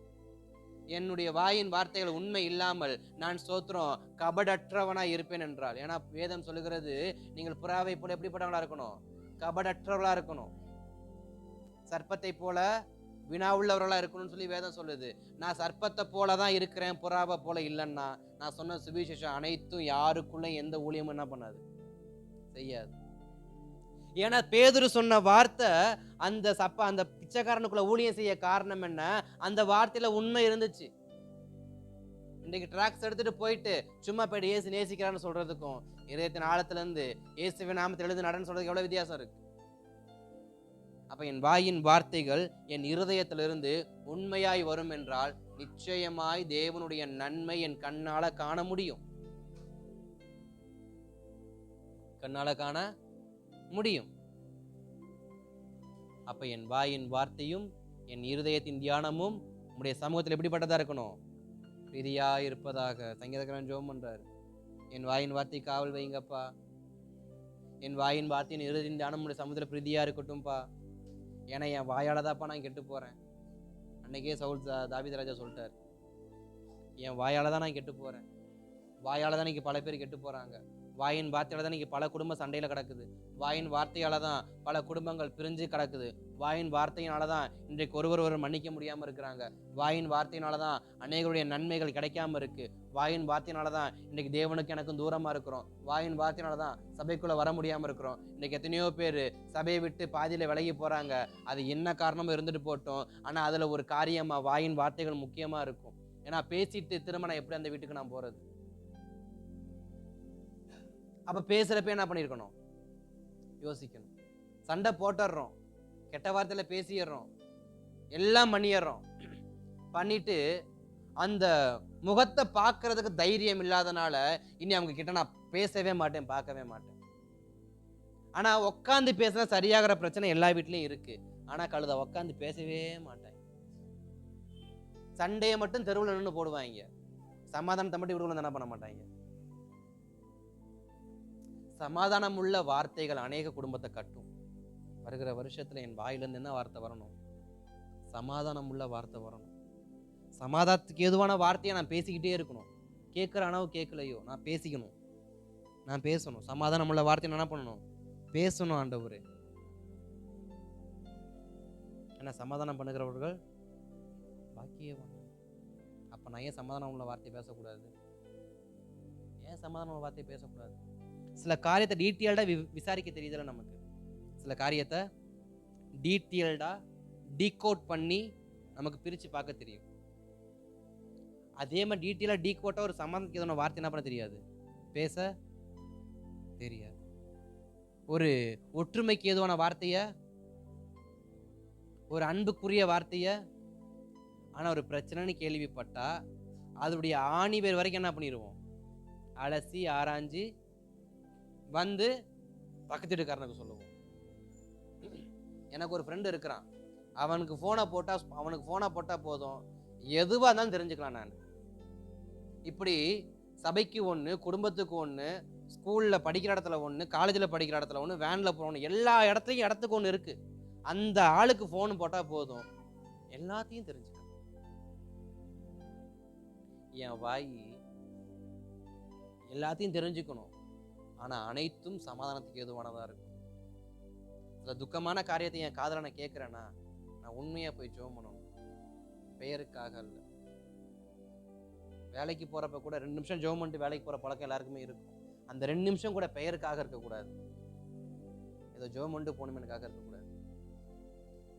என்னுடைய வாயின் வார்த்தைகள் உண்மை இல்லாமல் நான் ஸ்தோத்திரம் கபடற்றவனா இருப்பேன் என்றால், ஏன்னா வேதம் சொல்லுகிறது, நீங்கள் புறாவை போல எப்படிப்பட்டவங்களா இருக்கணும், கபடற்றவர்களா இருக்கணும், சர்ப்பத்தை போல வினா உள்ளவர்களா இருக்கணும்னு சொல்லி வேதம் சொல்லுது. நான் சர்ப்பத்தை போலதான் இருக்கிறேன், புறாவை போல இல்லைன்னா நான் சொன்ன சுவிசேஷம் அனைத்தும் யாருக்குள்ள எந்த ஊழியமும் என்ன பண்ணாது, செய்யாது. ஏன்னா பேதுரு சொன்ன வார்த்தை அந்த பிச்சைக்காரனுக்குள்ள ஊழியம் செய்ய காரணம் என்ன, அந்த வார்த்தையில உண்மை இருந்துச்சு. இன்னைக்கு டிராக்ஸ் எடுத்துட்டு போயிட்டு சும்மா போயிட்டு ஏசு நேசிக்கிறான்னு சொல்றதுக்கும், இதயத்தின் ஆழத்துல இருந்து இயேசுவின் நாமத்தில் எழுந்து நடன்னு சொல்றதுக்கு எவ்வளவு வித்தியாசம் இருக்கு. அப்ப என் வாயின் வார்த்தைகள் என் இருதயத்திலிருந்து உண்மையாய் வரும் என்றால் நிச்சயமாய் தேவனுடைய நன்மை என் கண்ணால காண முடியும், கண்ணால காண முடியும். அப்ப என் வாயின் வார்த்தையும் என் இருதயத்தின் தியானமும் உம்முடைய சமூகத்தில் எப்படிப்பட்டதா இருக்கணும், பிரியா இருப்பதாக. சங்கீதக்காரன் ஜெபம் பண்றாரு, என் வாயின் வார்த்தை காவல் வைங்கப்பா, என் வாயின் வார்த்தையின் இருதயத்தின் தியானம் உம்முடைய சமூகத்தில் பிரீதியா இருக்கட்டும்பா. ஏன்னா என் வாயால தான்ப்பா நான் கெட்டு போறேன். அன்னைக்கே தாவீது ராஜா சொல்லிட்டார், என் வாயால தான் நான் கெட்டு போறேன், வாயால தான் இன்னைக்கு பல பேர் கெட்டு போறாங்க, வாயின் வார்த்தையால தான் இன்னைக்கு பல குடும்பம் சண்டையில கிடக்குது, வாயின் வார்த்தையால தான் பல குடும்பங்கள் பிரிஞ்சு கிடக்குது, வாயின் வார்த்தையினால தான் இன்றைக்கு ஒருவர் மன்னிக்க முடியாம இருக்கிறாங்க, வாயின் வார்த்தையினால தான் அநேகருடைய நன்மைகள் கிடைக்காம இருக்கு, வாயின் வார்த்தையினால தான் இன்னைக்கு தேவனுக்கு எனக்கும் தூரமா இருக்கிறோம், வாயின் வார்த்தையினால தான் சபைக்குள்ள வர முடியாம இருக்கிறோம். இன்னைக்கு எத்தனையோ பேர் சபையை விட்டு பாதியில விலகி போறாங்க. அது என்ன காரணமும் இருந்துட்டு போட்டோம், ஆனா அதுல ஒரு காரியமா வாயின் வார்த்தைகள் முக்கியமா இருக்கும். ஏன்னா பேசிட்டு திருமணம் எப்படி அந்த வீட்டுக்கு நான் போறது? அப்ப பேசுறப்ப என்ன பண்ணிருக்கணும், யோசிக்கணும். சண்டை போட்டுறோம், கெட்ட வார்த்தையில பேசிடுறோம், எல்லாம் பண்ணிடுறோம், பண்ணிட்டு அந்த முகத்தை பார்க்கறதுக்கு தைரியம் இல்லாதனால இனி அவங்க கிட்ட நான் பேசவே மாட்டேன், பார்க்கவே மாட்டேன். ஆனா உட்காந்து பேசினா சரியாகிற பிரச்சனை எல்லா வீட்லயும் இருக்கு. ஆனா கழுத உட்காந்து பேசவே மாட்டாங்க. சண்டையை மட்டும் தெருவில் நின்று போடுவாங்க, சமாதானத்தை மட்டும் இவர்கள் என்ன பண்ண மாட்டாங்க. சமாதானம் உள்ள வார்த்தைகள் அநேக குடும்பத்தை கட்டும். வருகிற வருஷத்துல என் வாயிலிருந்து என்ன வார்த்தை வரணும்? சமாதானம் உள்ள வார்த்தை வரணும். சமாதானத்துக்கு ஏதுவான வார்த்தையை நான் பேசிக்கிட்டே இருக்கணும். கேட்குறானோ கேட்கலையோ நான் பேசிக்கணும், நான் பேசணும். சமாதானம் உள்ள வார்த்தையை என்ன பண்ணணும்? பேசணும் ஆண்டவரே. என்ன சமாதானம் பண்ணுகிறவர்கள் பாக்கியவான். அப்ப நான் ஏன் சமாதானம் உள்ள வார்த்தை பேசக்கூடாது? ஏன் சமாதானம் உள்ள வார்த்தை பேசக்கூடாது? சில காரியத்தை டீட்டெயில்டா விசாரிக்க தெரியுதுல நமக்கு. சில காரியத்தை டீட்டெயில்டா டீகோட் பண்ணி நமக்கு பிரிச்சு பார்க்க தெரியும். அதே மாதிரி டீட்டெயிலா டீகோட்டா ஒரு சமாதானத்துக்கு எதுவும் வார்த்தை என்ன பண்ண தெரியாது, பேச தெரியாது. ஒரு ஒற்றுமைக்கு ஏதுவான வார்த்தைய, ஒரு அன்புக்குரிய வார்த்தைய, ஆனா ஒரு பிரச்சனைன்னு கேள்விப்பட்டா அதோடைய ஆணி வேர் வரைக்கும் என்ன பண்ணிடுவோம்? அலசி ஆராய்ஞ்சு வந்து பக்கத்து வீட்டுக்காரனுக்கு சொல்லுவோம். எனக்கு ஒரு ஃப்ரெண்டு இருக்கிறான், அவனுக்கு ஃபோனை போட்டா போதும், எதுவாக இருந்தாலும் தெரிஞ்சுக்கலாம். நான் இப்படி சபைக்கு ஒன்று, குடும்பத்துக்கு ஒன்று, ஸ்கூலில் படிக்கிற இடத்துல ஒன்று, காலேஜில் படிக்கிற இடத்துல ஒன்று, வேனில் போகணும், எல்லா இடத்துக்கு ஒன்று இருக்கு. அந்த ஆளுக்கு ஃபோன் போட்டால் போதும், எல்லாத்தையும் தெரிஞ்சுக்கலாம். என் வாய் எல்லாத்தையும் தெரிஞ்சுக்கணும், ஆனால் அனைத்தும் சமாதானத்துக்கு ஏதுவானதாக இருக்கும். சில துக்கமான காரியத்தை என் காதல நான் கேட்குறேன்னா நான் உண்மையாக போய் ஜெபம் பண்ணணும், பெயருக்காக இல்லை. வேலைக்கு போகிறப்ப கூட 2 நிமிஷம் ஜெபம் பண்ணிட்டு வேலைக்கு போகிற பழக்கம் எல்லாருக்குமே இருக்கும். அந்த 2 நிமிஷம் கூட பெயருக்காக இருக்கக்கூடாது, ஏதோ ஜெபம் பண்ணிட்டு போகணுமெனுக்காக இருக்கக்கூடாது.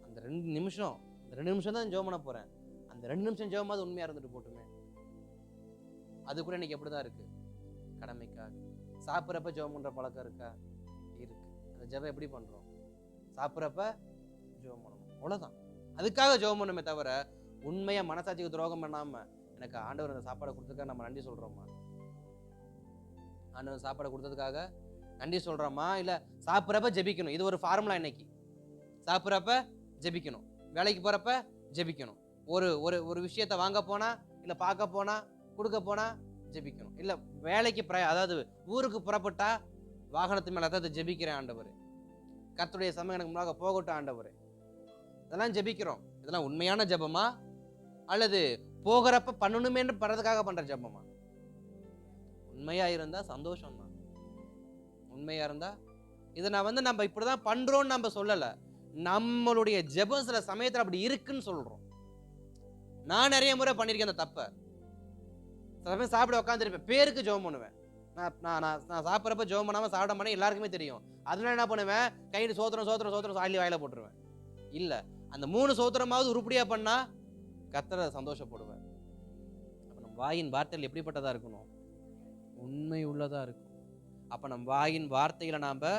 அந்த 2 நிமிஷம் தான் ஜெபம் பண்ண போகிறேன், அந்த 2 நிமிஷம் ஜெபமாவது உண்மையாக இருந்துட்டு போட்டுமே. அது கூட இன்னைக்கு எப்படி தான் இருக்கு? கடமைக்காக. சாப்பிட்றப்ப ஜெபம் பண்ணுற பழக்கம் இருக்கா? இருக்கு. அந்த ஜெபம் எப்படி பண்ணுறோம்? சாப்பிட்றப்ப ஜெபம் பண்ணணும், அவ்வளோதான். அதுக்காக ஜெபம் பண்ணுமே தவிர உண்மையாக மனசாட்சிக்கு துரோகம் பண்ணாமல் எனக்கு ஆண்டவர் அந்த சாப்பாடை கொடுத்ததுக்காக நம்ம நன்றி சொல்கிறோமா? ஆண்டவர் சாப்பாடை கொடுத்ததுக்காக நன்றி சொல்கிறோமா? இல்லை சாப்பிட்றப்ப ஜெபிக்கணும், இது ஒரு ஃபார்முலா. இன்னைக்கு சாப்பிட்றப்ப ஜெபிக்கணும், வேலைக்கு போகிறப்ப ஜெபிக்கணும், ஒரு விஷயத்தை வாங்க போனால், இல்லை பார்க்க போனால், கொடுக்க போனால் ஜெபிக்கணும், இல்லை வேலைக்கு அதாவது ஊருக்கு புறப்பட்டா வாகனத்து மேலே தான் ஜெபிக்கிறேன் ஆண்டவர், கர்த்தருடைய சமயம் எனக்கு முன்னாக போகட்டும் ஆண்டவர், இதெல்லாம் ஜெபிக்கிறோம். இதெல்லாம் உண்மையான ஜெபமா அல்லது போகிறப்ப பண்ணணுமேன்னு பண்றதுக்காக பண்ற ஜெபமா? உண்மையா இருந்தா சந்தோஷம் தான். உண்மையா இருந்தா இதை நான் நம்ம இப்படிதான் பண்றோம்னு நம்ம சொல்லல, நம்மளுடைய ஜெபம் சில சமயத்துல அப்படி இருக்குன்னு சொல்றோம். நான் நிறைய முறை பண்ணிருக்கேன் அந்த தப்ப. சில சமயம் சாப்பிட உட்காந்துருப்பேன், பேருக்கு ஜெபம் பண்ணுவேன். நான் சாப்பிட்றப்ப ஜெபம் பண்ணாம சாப்பிட மாட்டேன், எல்லாருக்குமே தெரியும். அதனால என்ன பண்ணுவேன்? கையில் சோத்திரம் சாலி வாயில போட்டுருவேன். இல்ல, அந்த 3 சோத்திரமாவது உருப்படியா பண்ணா கர்த்தரை சந்தோஷப்படுவேன். அப்ப நம்ம வாயின் வார்த்தைகள் எப்படிப்பட்டதா இருக்கணும்? உண்மை உள்ளதா இருக்கும். அப்ப நம்ம வாயின் வார்த்தைகளை நாம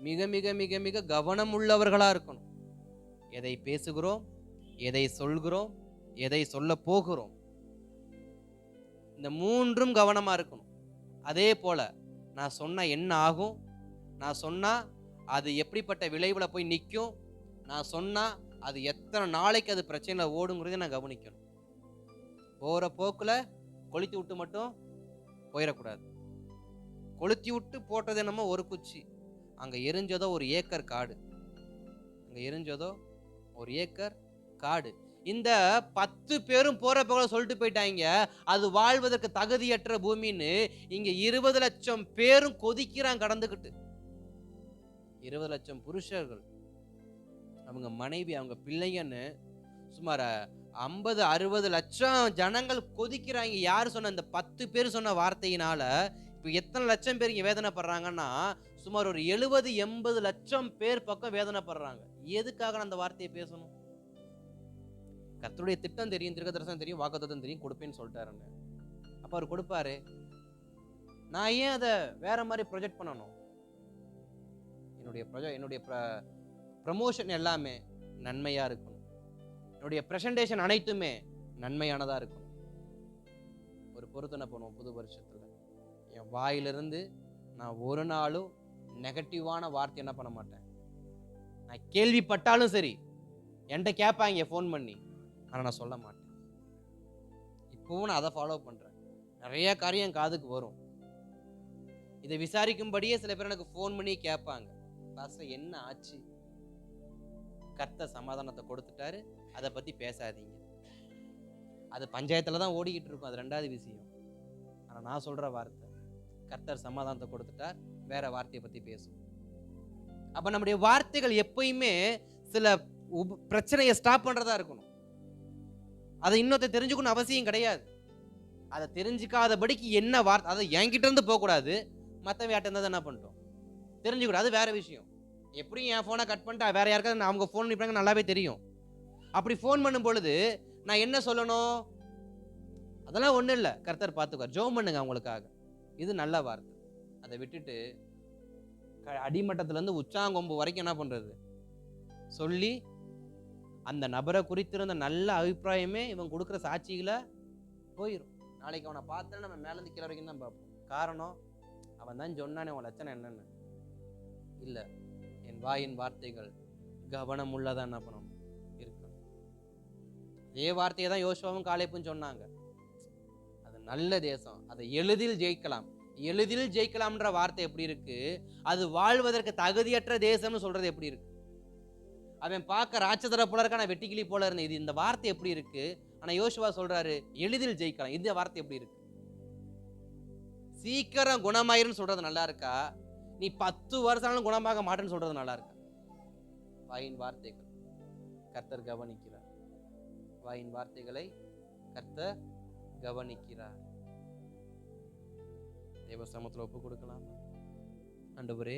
மிக மிக மிக மிக கவனம் உள்ளவர்களா இருக்கணும். எதை பேசுகிறோம், எதை சொல்கிறோம், எதை சொல்ல போகிறோம், இந்த 3ம் கவனமா இருக்கணும். அதே போல நான் சொன்ன என்ன ஆகும், நான் சொன்னா அது எப்படிப்பட்ட விளைவுல போய் நிற்கும், நான் சொன்னா அது எத்தனை நாளைக்கு அது பிரச்சனையில ஓடுங்கிறத நான் கவனிக்கணும். போற போக்குல கொளுத்தி விட்டு மட்டும் போயிடக்கூடாது. கொளுத்தி விட்டு போட்டது என்னமோ ஒரு குச்சி, அங்க எரிஞ்சதோ 1 ஏக்கர் காடு. அங்க எரிஞ்சதோ 1 ஏக்கர் காடு. இந்த 10 பேரும் போற போல சொல்லிட்டு போயிட்டாங்க அது வாழ்வதற்கு தகுதியற்ற பூமின்னு. இங்க 20 லட்சம் பேரும் கொதிக்கிறான் கடந்துகிட்டு. 20 லட்சம் புருஷர்கள், அவங்க மனைவி, அவங்க பிள்ளைங்கன்னு சுமார் 50-60 லட்சம் ஜனங்கள் கொதிக்கிறாங்க. யார் சொன்ன? இந்த 10 பேர் சொன்ன வார்த்தையினால இப்போ எத்தனை லட்சம் பேர் இங்க வேதனைப்படுறாங்கன்னா சுமார் ஒரு 70-80 லட்சம் பேர் பக்கம் வேதனைப்படுறாங்க. எதுக்காக நான் அந்த வார்த்தையை பேசணும்? கர்த்தருடைய திட்டம் தெரியும், தீர்க்கதரிசனம் தெரியும், வாக்குத்தத்தம் தெரியும், கொடுப்பேன்னு சொல்லிட்டாருன்னு. அப்ப அவர் கொடுப்பாரு. நான் ஏன் அதை வேற மாதிரி ப்ரொஜெக்ட் பண்ணணும்? என்னுடைய ப்ரமோஷன் எல்லாமே நன்மையா இருக்கணும். என்னுடைய பிரசன்டேஷன் அனைத்துமே நன்மையானதா இருக்கணும். பொருத்தனை பண்ணுவோம். புது வருஷத்துல என் வாயிலிருந்து நான் ஒரு நாளும் நெகட்டிவான வார்த்தை என்ன பண்ண மாட்டேன். நான் கேள்விப்பட்டாலும் சரி, என்கிட்ட கேட்பாங்க ஃபோன் பண்ணி, ஆனால் நான் சொல்ல மாட்டேன். இப்பவும் நான் அதை ஃபாலோ பண்றேன். நிறைய காரியம் என் காதுக்கு வரும். இதை விசாரிக்கும்படியே சில பேர் எனக்கு ஃபோன் பண்ணி கேட்பாங்க, பாஸ்டர் என்ன ஆச்சு? கர்த்தர் சமாதானத்தை கொடுத்துட்டாரு, அதை பத்தி பேசாதீங்க. அது பஞ்சாயத்துல தான் ஓடிக்கிட்டு இருக்கும், அது ரெண்டாவது விஷயம். ஆனா நான் சொல்ற வார்த்தை, கர்த்தர் சமாதானத்தை கொடுத்துட்டார், வேற வார்த்தையை பத்தி பேசும். அப்ப நம்முடைய வார்த்தைகள் எப்பயுமே சில பிரச்சனையை ஸ்டாப் பண்றதா இருக்கணும். அதை இன்னொருத்த தெரிஞ்சுக்கணும் அவசியம் கிடையாது. அதை தெரிஞ்சுக்காதபடிக்கு என்ன வார்த்தை, அதை என்கிட்ட இருந்து போகக்கூடாது, மற்றவன் யார்ட்ட இருந்தால் என்ன பண்ணிட்டோம் தெரிஞ்சுக்கூடாது, வேற விஷயம். எப்படியும் என் ஃபோனை கட் பண்ணிட்டு வேற யாருக்காவது அவங்க ஃபோன் பண்ணிப்பாங்க, நல்லாவே தெரியும். அப்படி ஃபோன் பண்ணும் பொழுது நான் என்ன சொல்லணும்? அதெல்லாம் ஒன்றும் இல்லை, கர்த்தர் பார்த்துக்குவார், ஜெபம் பண்ணுங்க அவங்களுக்காக. இது நல்ல வார்த்தை. அதை விட்டுட்டு அடிமட்டத்திலேருந்து உச்சாங்கொம்பு வரைக்கும் என்ன பண்ணுறது சொல்லி அந்த நபரை குறித்திருந்த நல்ல அபிப்பிராயமே இவன் கொடுக்குற சாட்சிகளை போயிடும். நாளைக்கு அவனை பார்த்தா நம்ம மேலேருந்து கீழே வரைக்கும் தான் பார்ப்போம். காரணம், அவன் தான் சொன்னானே உன் லட்சணம் என்னன்னு. இல்லை, என் வாயின் வார்த்தைகள் கவனம் உள்ளதான் என்ன பண்ணணும் இருக்கணும். அதே வார்த்தையை தான் யோசுவாவும் காலேப்பும் சொன்னாங்க. அது நல்ல தேசம், அதை எளிதில் ஜெயிக்கலாம். எளிதில் ஜெயிக்கலாம்ன்ற வார்த்தை எப்படி இருக்கு? அது வாழ்வதற்கு தகுதியற்ற தேசம்னு சொல்றது எப்படி இருக்கு? அவன் பார்க்க ராட்சதரை போல இருக்கான, வெட்டிக்கிளி போல இருந்த இது, இந்த வார்த்தை எப்படி இருக்கு? ஆனா யோசுவா சொல்றாரு எளிதில் ஜெயிக்கலாம். இந்த வார்த்தை எப்படி இருக்கு? சீக்கிரம் குணமாயிருன்னு சொல்றது நல்லா இருக்கா? நீ 10 வருஷம் குணமாக மாட்டேன்னு சொல்றது நல்லா இருக்கா? வாயின் வார்த்தைகள் கர்த்தர் கவனிக்கிறார். வாயின் வார்த்தைகளை கர்த்தர் கவனிக்கிறார். தேவ சமூகத்தில் ஒப்பு கொடுக்கலாம். ஆண்டவரே,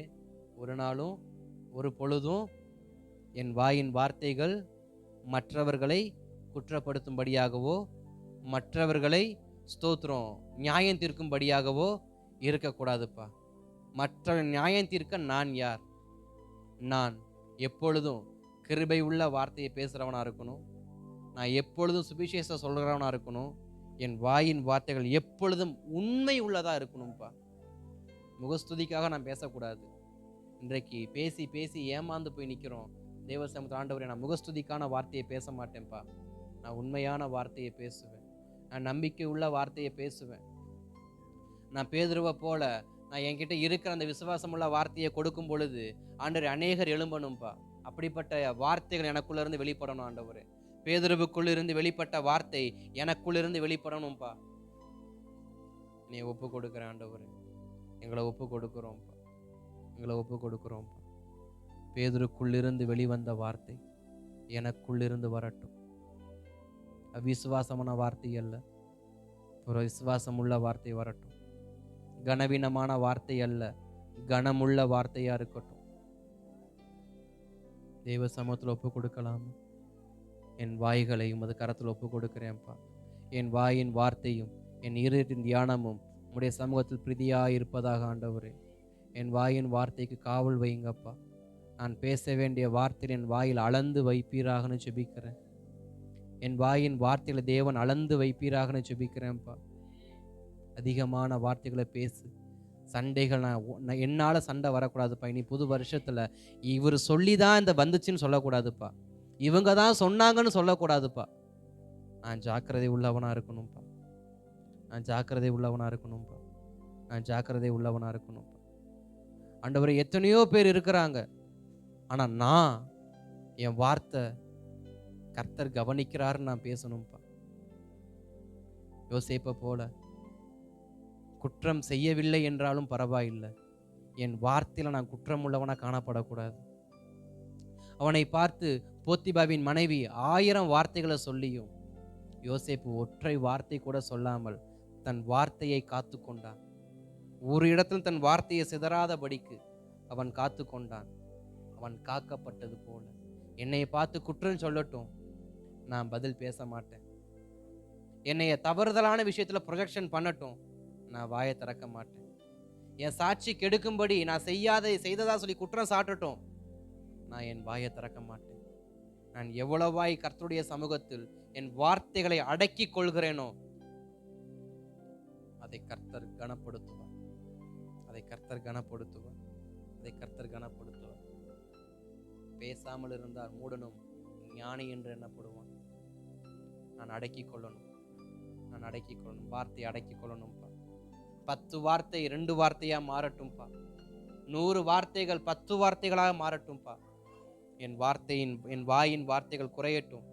ஒரு நாளும் ஒரு பொழுதும் என் வாயின் வார்த்தைகள் மற்றவர்களை குற்றப்படுத்தும்படியாகவோ மற்றவர்களை ஸ்தோத்திரம் நியாயம் தீர்க்கும்படியாகவோ இருக்கக்கூடாதுப்பா. மற்ற நியாயம் தீர்க்க நான் யார்? நான் எப்பொழுதும் கிருபை உள்ள வார்த்தையை பேசுகிறவனா இருக்கணும். நான் எப்பொழுதும் சுவிசேஷம் சொல்கிறவனா இருக்கணும். என் வாயின் வார்த்தைகள் எப்பொழுதும் உண்மை உள்ளதா இருக்கணும்ப்பா. முகஸ்துதிக்காக நான் பேசக்கூடாது. இன்றைக்கு பேசி பேசி ஏமாந்து போய் நிற்கிறோம். தேவ சமூகத்தில் ஆண்டவரே, நான் முகஸ்துதிக்கான வார்த்தையை பேச மாட்டேன்ப்பா. நான் உண்மையான வார்த்தையை பேசுவேன். நான் நம்பிக்கை உள்ள வார்த்தையை பேசுவேன். நான் பேதுருவை போல நான் என்கிட்ட இருக்கிற அந்த விசுவாசமுள்ள வார்த்தையை கொடுக்கும் பொழுது ஆண்டவரே, அநேகர் எழும்பணும்ப்பா. அப்படிப்பட்ட வார்த்தைகள் எனக்குள்ள இருந்து வெளிப்படணும் ஆண்டவரே. பேதுருவுக்குள்ள இருந்து வெளிப்பட்ட வார்த்தை எனக்குள்ள இருந்து வெளிப்படணும்ப்பா. நீ ஒப்பு கொடுக்குறேன் ஆண்டவரே, எங்களை ஒப்பு கொடுக்குறோம்ப்பா, எங்களை ஒப்பு கொடுக்குறோம்ப்பா. பேதுருக்குள்ளிருந்து வெளிவந்த வார்த்தை எனக்குள்ளிருந்து வரட்டும். அவிசுவாசமான வார்த்தை அல்ல, ஒரு விசுவாசம் உள்ள வார்த்தை வரட்டும். கனவீனமான வார்த்தை அல்ல, கனமுள்ள வார்த்தையா இருக்கட்டும். தேவ சமூகத்தில் ஒப்பு கொடுக்கலாம். என் வாய்களை உமது கரத்தில் ஒப்பு கொடுக்கிறேன்ப்பா. என் வாயின் வார்த்தையும் என் இருதயத்தின் தியானமும் உம்முடைய சமூகத்தில் பிரீதியாக இருப்பதாக ஆண்டவரே. என் வாயின் வார்த்தைக்கு காவல் வைங்கப்பா. நான் பேச வேண்டிய வார்த்தையில் என் வாயில் அளந்து வைப்பீராகனு ஜெபிக்கிறேன். என் வாயின் வார்த்தையில் தேவன் அளந்து வைப்பீராகனு ஜெபிக்கிறேன்ப்பா. அதிகமான வார்த்தைகளை பேசு. சண்டைகள் நான் என்னால் சண்டை வரக்கூடாதுப்பா. இனி புது வருஷத்தில் இவர் சொல்லி தான் இந்த வந்துச்சுன்னு சொல்லக்கூடாதுப்பா. இவங்க தான் சொன்னாங்கன்னு சொல்லக்கூடாதுப்பா. நான் ஜாக்கிரதை உள்ளவனாக இருக்கணும்ப்பா. நான் ஜாக்கிரதை உள்ளவனாக இருக்கணும்ப்பா. நான் ஜாக்கிரதை உள்ளவனாக இருக்கணும்ப்பா. ஆண்டவரே, எத்தனையோ பேர் இருக்கிறாங்க, ஆனால் நான் என் வார்த்தை கர்த்தர் கவனிக்கிறாருன்னு நான் பேசணும்ப்பா. யோசேப்பை போல குற்றம் செய்யவில்லை என்றாலும் பரவாயில்லை, என் வார்த்தையில் நான் குற்றம் உள்ளவனாக காணப்படக்கூடாது. அவனை பார்த்து போத்திபாவின் மனைவி 1000 வார்த்தைகளை சொல்லியும் யோசேப்பு ஒற்றை வார்த்தை கூட சொல்லாமல் தன் வார்த்தையை காத்து கொண்டான். ஒரு இடத்தில் தன் வார்த்தையை சிதறாதபடிக்கு அவன் காத்து கொண்டான். அவன் காக்கப்பட்டது போல என்னை பார்த்து குற்றம் சொல்லட்டும், நான் பதில் பேச மாட்டேன். என்னைய தவறுதலான விஷயத்துல ப்ரொஜெக்ஷன் பண்ணட்டும், நான் வாயை திறக்க மாட்டேன். என் சாட்சி கெடுக்கும்படி நான் செய்ததா சொல்லி குற்றம் சாட்டட்டும், நான் என் வாயை திறக்க மாட்டேன். நான் எவ்வளவாய் கர்த்தருடைய சமூகத்தில் என் வார்த்தைகளை அடக்கி கொள்கிறேனோ அதை கர்த்தர் கனப்படுத்துவார். அதை கர்த்தர் கனப்படுத்துவார். அதை கர்த்தர் கனப்படுத்துவார். பேசாமல் இருந்தால் மூடனும் ஞானி என்று எண்ணப்படுவான். நான் அடக்கிக் கொள்ளணும். நான் அடக்கிக் கொள்ளணும். வார்த்தையை அடக்கிக் கொள்ளணும்ப்பா. 10 வார்த்தை 2 வார்த்தையா மாறட்டும்பா. 100 வார்த்தைகள் 10 வார்த்தைகளாக மாறட்டும்பா. என் வாயின் வார்த்தைகள் குறையட்டும்.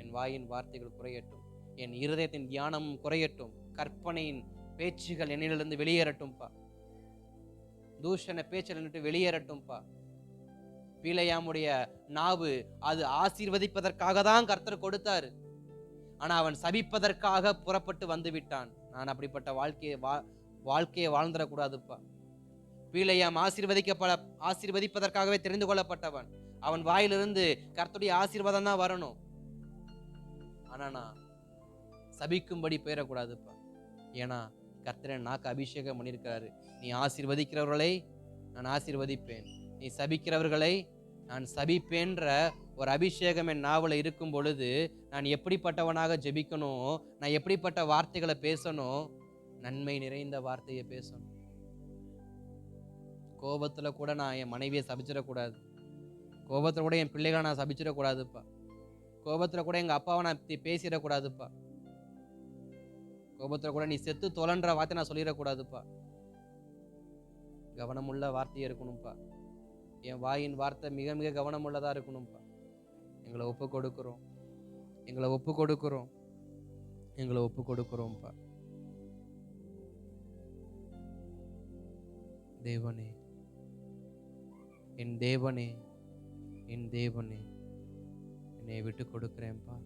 என் வாயின் வார்த்தைகள் குறையட்டும். என் இருதயத்தின் தியானம் குறையட்டும். கற்பனையின் பேச்சுகள் என்னிலிருந்து வெளியேறட்டும்பா. தூஷண பேச்சில் நின்று வெளியேறட்டும்பா. பீலையாமுடைய நாவு அது ஆசீர்வதிப்பதற்காக தான் கர்த்தர் கொடுத்தாரு. ஆனா அவன் சபிப்பதற்காக புறப்பட்டு வந்து விட்டான். நான் அப்படிப்பட்ட வாழ்க்கையை வாழ்ந்துடக்கூடாதுப்பா. பீலையாம் ஆசீர்வதிப்பதற்காகவே தெரிந்து கொள்ளப்பட்டவன். அவன் வாயிலிருந்து கர்த்தருடைய ஆசீர்வாதம் தான் வரணும். ஆனா நான் சபிக்கும்படி போயிடக்கூடாதுப்பா. ஏன்னா கர்த்தர் நாக்கு அபிஷேகம் பண்ணியிருக்கிறாரு. நீ ஆசீர்வதிக்கிறவர்களை நான் ஆசீர்வதிப்பேன், நீ சபிக்கிறவர்களை நான் சபிப்பேன்ற ஒரு அபிஷேகம் என் நாவல இருக்கும் பொழுது நான் எப்படிப்பட்டவனாக ஜெபிக்கணும், நான் எப்படிப்பட்ட வார்த்தைகளை பேசணும், நன்மை நிறைந்த வார்த்தையை பேசணும். கோபத்துல கூட நான் என் மனைவியை சபிச்சிடக்கூடாது. கோபத்துல கூட என் பிள்ளைகளை நான் சபிச்சிடக்கூடாதுப்பா. கோபத்துல கூட எங்க அப்பாவை நான் பேசிடக்கூடாதுப்பா. கோபத்துல கூட நீ செத்து தொலைன்ற வார்த்தை நான் சொல்லிடக்கூடாதுப்பா. கவனமுள்ள வார்த்தையே இருக்கணும்ப்பா. என் வாயின் வார்த்தை மிக மிக கவனமுள்ளதா இருக்கணும்ப்பா. எங்களை ஒப்பு கொடுக்கிறோம், எங்களை ஒப்பு கொடுக்கிறோம், எங்களை ஒப்பு கொடுக்கிறோம்ப்பா. தேவனே, என் தேவனே, என் தேவனே, என்னை விட்டு கொடுக்கிறேன்ப்பா.